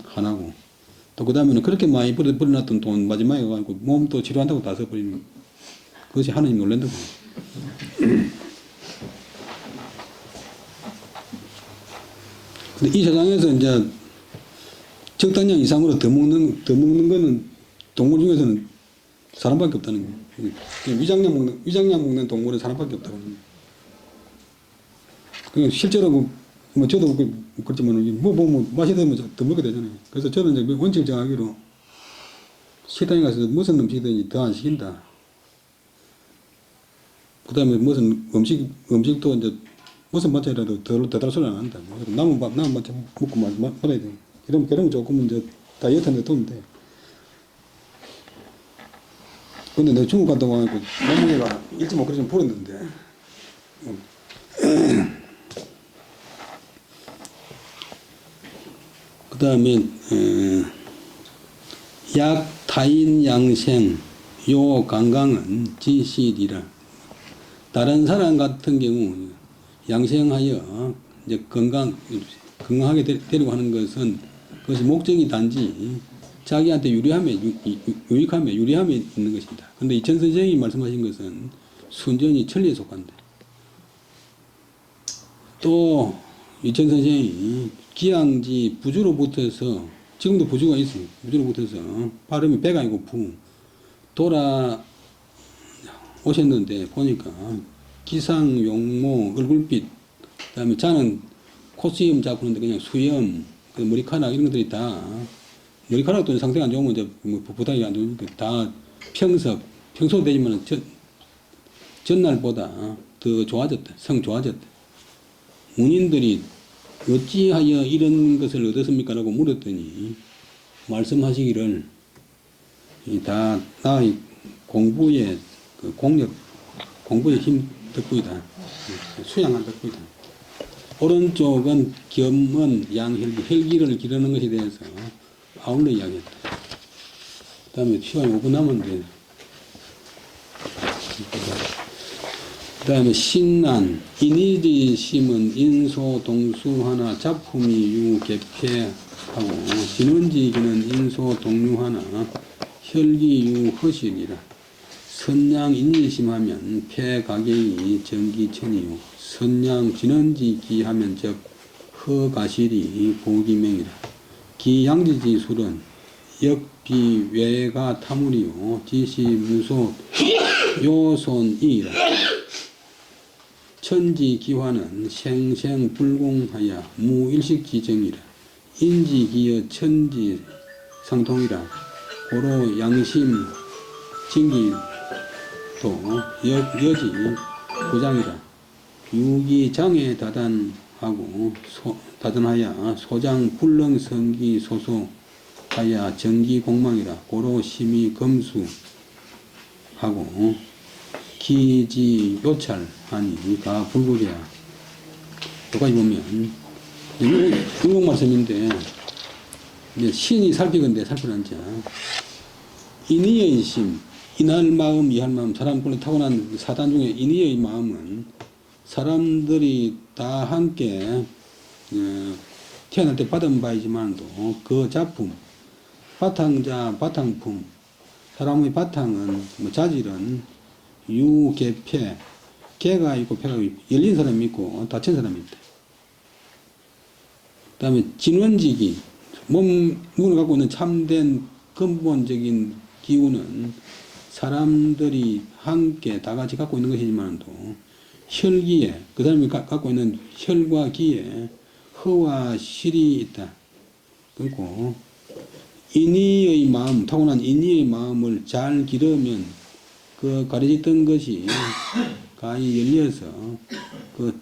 하나고 또 그 다음에는 그렇게 많이 버려놨던 돈 마지막에 가지고 몸도 치료한다고 다 써버리는 것. 그것이 하나님 놀란다고. 근데 이 세상에서 이제 적당량 이상으로 더 먹는 거는 동물 중에서는 사람밖에 없다는 거예요. 위장량 먹는 동물은 사람밖에 없다고 하는 거예요. 그러니까 실제로 뭐 저도 그렇지만 뭐 맛이 되면 더 먹게 되잖아요. 그래서 저는 이제 원칙 정하기로 식당에 가서 무슨 음식이든지 더 안 시킨다. 그 다음에 무슨 음식도 이제 무슨 반찬이라도 더 달 소리 안 한다. 남은 반찬 먹고 말아야 돼. 그럼 조금은 이제 다이어트하는 데 도움이 돼. 근데 내가 중국 갔다 와가지고 몸무게가 1.5kg 좀 불었는데 다음에 약 타인 양생 요 강강은 지시리라. 다른 사람 같은 경우 양생하여 이제 건강하게 되려고 하는 것은 그것이 목적이 단지 자기한테 유익함에 있는 것입니다. 그런데 이천 선생이 말씀하신 것은 순전히 천리에 속한다. 또 이천 선생이 기양지 부주로부터서 지금도 부주가 있어요. 부주로부터서 발음이 배가 아니고 부 돌아 오셨는데 보니까 기상, 용모, 얼굴빛, 그다음에 자는 콧수염 잡고 있는데 그냥 수염, 그 머리카락 이런 것들이 다 머리카락도 상태가 안 좋으면 이제 뭐 부탁이 안 좋으니까 다 평소 되지만 전날보다 더 좋아졌다. 성 좋아졌다. 문인들이 어찌하여 이런 것을 얻었습니까? 라고 물었더니 말씀하시기를 다 나의 공부의 그 공부의 힘 덕분이다. 수양한 덕분이다. 오른쪽은 겸은 양혈기, 혈기를 기르는 것에 대해서 아울러 이야기했다. 그 다음에 시간이 5분 남았는데, 그 다음에 신난, 인이지 심은 인소 동수 하나 작품이 유 개폐하고 진원지기는 인소 동류 하나 혈기 유 허실이라. 선양 인일심하면 폐가계이 정기천이요 선양 진원지기 하면 즉 허가실이 보기명이라. 기양지지술은 역비외가 타물이요 지시무소 요손이라. 천지기화는 생생불공하여 무일식지정이라. 인지기여 천지상통이라. 고로 양심 진기도 여지 부장이라. 유기장에 다단하여 소장 불능성기 소소하여 정기공망이라. 고로 심히 검수하고 기지 요찰하니 가 불구리야. 여기까지 보면 인공 말씀인데 이제 신이 살피건데 살펴난자 인의의 심, 인할 마음, 이할 마음, 사람 본래 타고난 사단 중에 인의의 마음은 사람들이 다 함께 태어날 때 받은 바이지만도 그 작품, 바탕품, 사람의 바탕은 자질은 유개폐, 개가 있고 폐가 있고 열린 사람이 있고 닫힌 사람이 있다. 그 다음에 진원지기, 몸을 갖고 있는 참된 근본적인 기운은 사람들이 함께 다 같이 갖고 있는 것이지만도 혈기에, 그 사람이 갖고 있는 혈과 기에 허와 실이 있다. 그리고 인의의 마음, 타고난 인의의 마음을 잘 기르면 그 가려졌던 것이 가히 열려서 그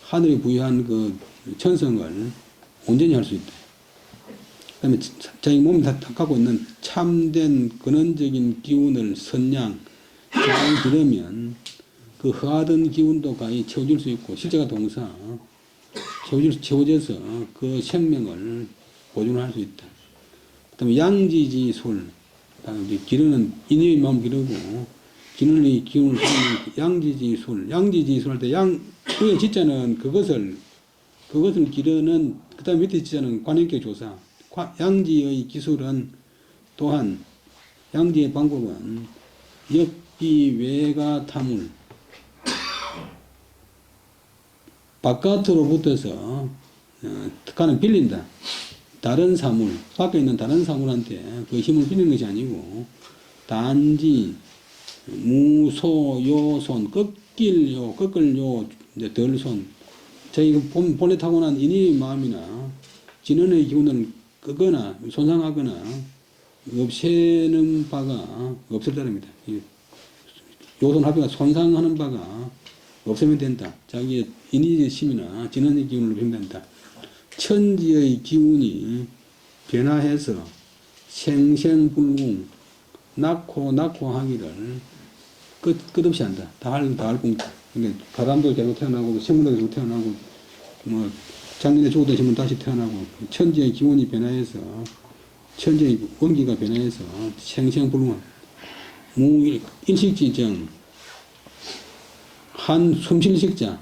하늘이 부여한 그 천성을 온전히 할 수 있다. 그 다음에 자기 몸이 다 갖고 있는 참된 근원적인 기운을 선양 잘 기르면 그 허하던 기운도 가히 채워줄 수 있고 실제가 동사 채워져서 그 생명을 보존할 수 있다. 그 다음에 양지지술, 다음에 기르는 인의 마음 기르고 기능의 기운을 양지지술, 양지지술 할 때 위에 지자는 그것을 기르는, 그 다음 밑에 지자는 관행격 조사. 양지의 기술은 또한, 양지의 방법은 역비외가 타물, 바깥으로 붙어서 특간을 빌린다. 다른 사물, 밖에 있는 다른 사물한테 그 힘을 빌리는 것이 아니고 단지 무소요손, 꺾을요, 이제 덜손. 저희 본래 타고난 인의 마음이나 진원의 기운을 끄거나 손상하거나 없애는 바가 없을 따릅니다. 요손 합의가 손상하는 바가 없으면 된다. 자기의 인의의 심이나 진원의 기운을 변한다. 천지의 기운이 변화해서 생생불궁, 낳고 하기를 끝없이 한다. 다 할 공짜. 그러니까 바람도 계속 태어나고, 식물도 계속 태어나고, 작년에 죽었던 신분 다시 태어나고 천지의 기운이 변화해서 천지의 원기가 변화해서 생생불망 무일식지정 한 숨쉴식자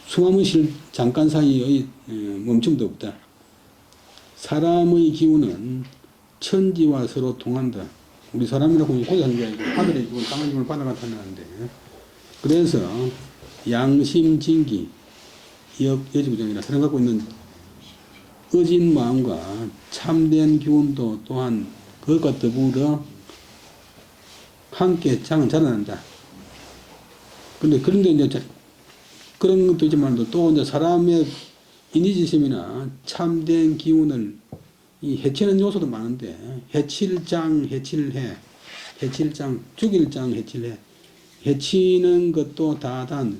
숨한번 쉴 잠깐 사이의 멈춤도 없다. 사람의 기운은 천지와 서로 통한다. 우리 사람이라고 고자 하는 게 아니고 하늘의 기운, 땅의 기운을 받아가 나타나는데 그래서 양심진기 여지구정이라 사람 갖고 있는 어진 마음과 참된 기운도 또한 그것과 더불어 함께 자라난다. 그런데 이제 그런 것도 있지만 또 이제 사람의 인지심이나 참된 기운을 이 해치는 요소도 많은데 해칠장, 해칠해, 해칠장, 죽일장, 해칠해. 해치는 것도 다단,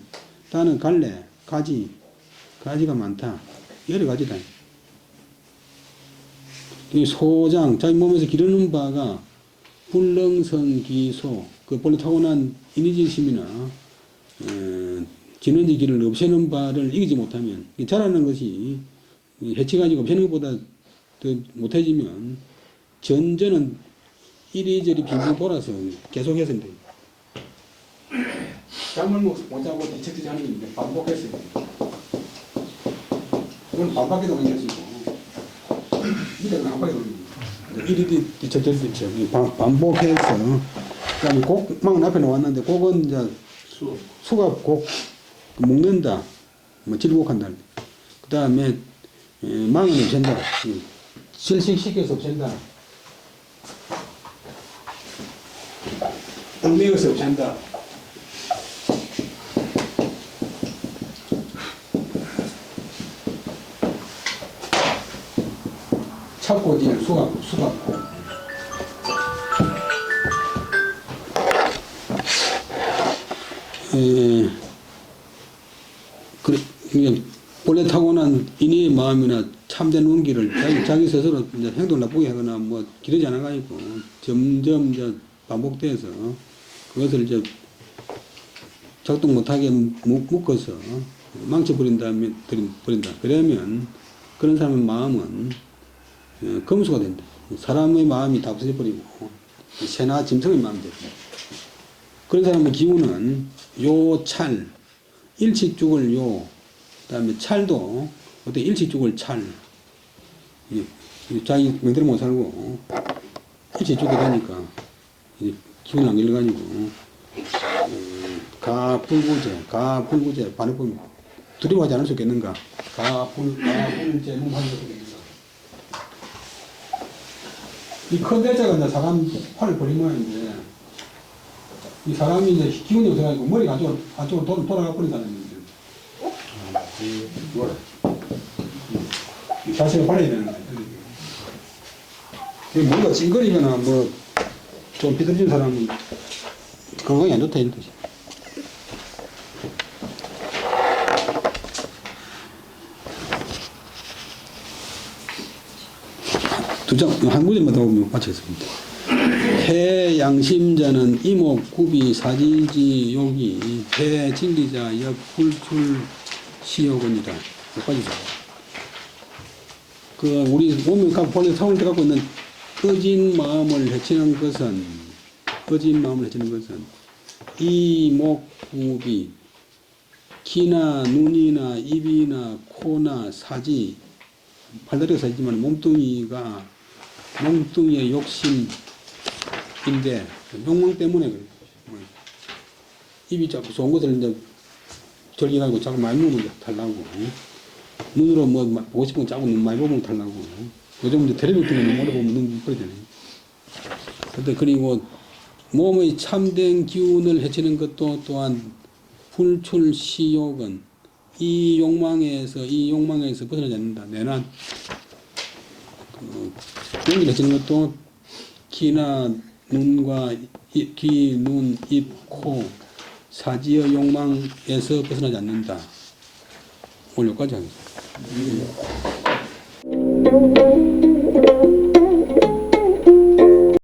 단은 갈래, 가지가 많다. 여러 가지다. 이 소장, 자기 몸에서 기르는 바가 불능성기소, 그 본래 타고난 인지심이나 지는지 길을 없애는 바를 이기지 못하면 자라는 것이 해치가지고 없애는 것보다 더 못해지면 전전은 이리저리 빙빙 돌아서 계속해서 이제 잠을 못 자고 뒤척뒤척 하는 게 반복했어요. 이건 반박에도 연결시고 이때는 반박에 돌립니다. 이리 뒤척뒤척 반복해서 그다음에 곡망 앞에 나왔는데 곡은 이제 수가 곡 묶는다, 뭐 질곡한다. 그 다음에 망은 없앤다, 질식시켜서 없앤다, 얽매여서 없앤다. 찹고질 수갑고. 그래, 본래 타고난 인의 마음이나 참된 원기를 자기 스스로 이제 행동 나쁘게 하거나 뭐 기르지 않아가지고 점점 이제 반복돼서 그것을 이제 작동 못하게 묶어서 망쳐버린다. 그러면 그런 사람의 마음은 검수가 된다. 사람의 마음이 다 없어져 버리고 새나 짐승의 마음이 된다. 그런 사람의 기운은 요찰, 일식죽을 요, 그 다음에 찰도 어때 일식죽을 찰, 자기 명대로 못 살고 일식죽이 되니까 기운을 안 길러가지고 가불구제 반을 보면 두려워하지 않을 수 있겠는가? 가불제 몸하는 수 있겠는가? 이 큰 대자가 이제 사람 팔을 버린 모양인데 이 사람이 이제 기운이 없어가지고 머리가 안쪽으로 돌아가 버린다는 얘기죠. 자세가 발려야 되는 거예요. 뭔가 찡거리거나 뭐 좀 비틀진 사람은 건강이 안 좋다 이런 뜻이야. 한 구절만 더 보면 마치겠습니다. 해양심자는 이목구비 사지지 요기 해진리자 역불출 시효군이다. 여기까지죠. 그 우리 몸에 본래 타올 때 갖고 있는 꺼진 마음을 해치는 것은 이목구비 귀나 눈이나 입이나 코나 사지 팔다리가 사지만 몸뚱이의 욕심인데 욕망 때문에 그래요. 입이 자꾸 좋은 것을 이제 절기가지고 자꾸 많이 먹으면 탈나고 눈으로 뭐 보고 싶은 거 자꾸 눈 많이 보면 탈나고 요즘 이제 텔레비전 때문에 오래 보면 눈 버리잖아요. 근데 그리고 몸의 참된 기운을 해치는 것도 또한 불출시욕은 이 욕망에서 벗어나지 않는다. 내나 용기를 해치는 것도 귀나 눈과 귀, 눈, 입, 코 사지의 욕망에서 벗어나지 않는다. 오늘 여기까지 하겠습니다.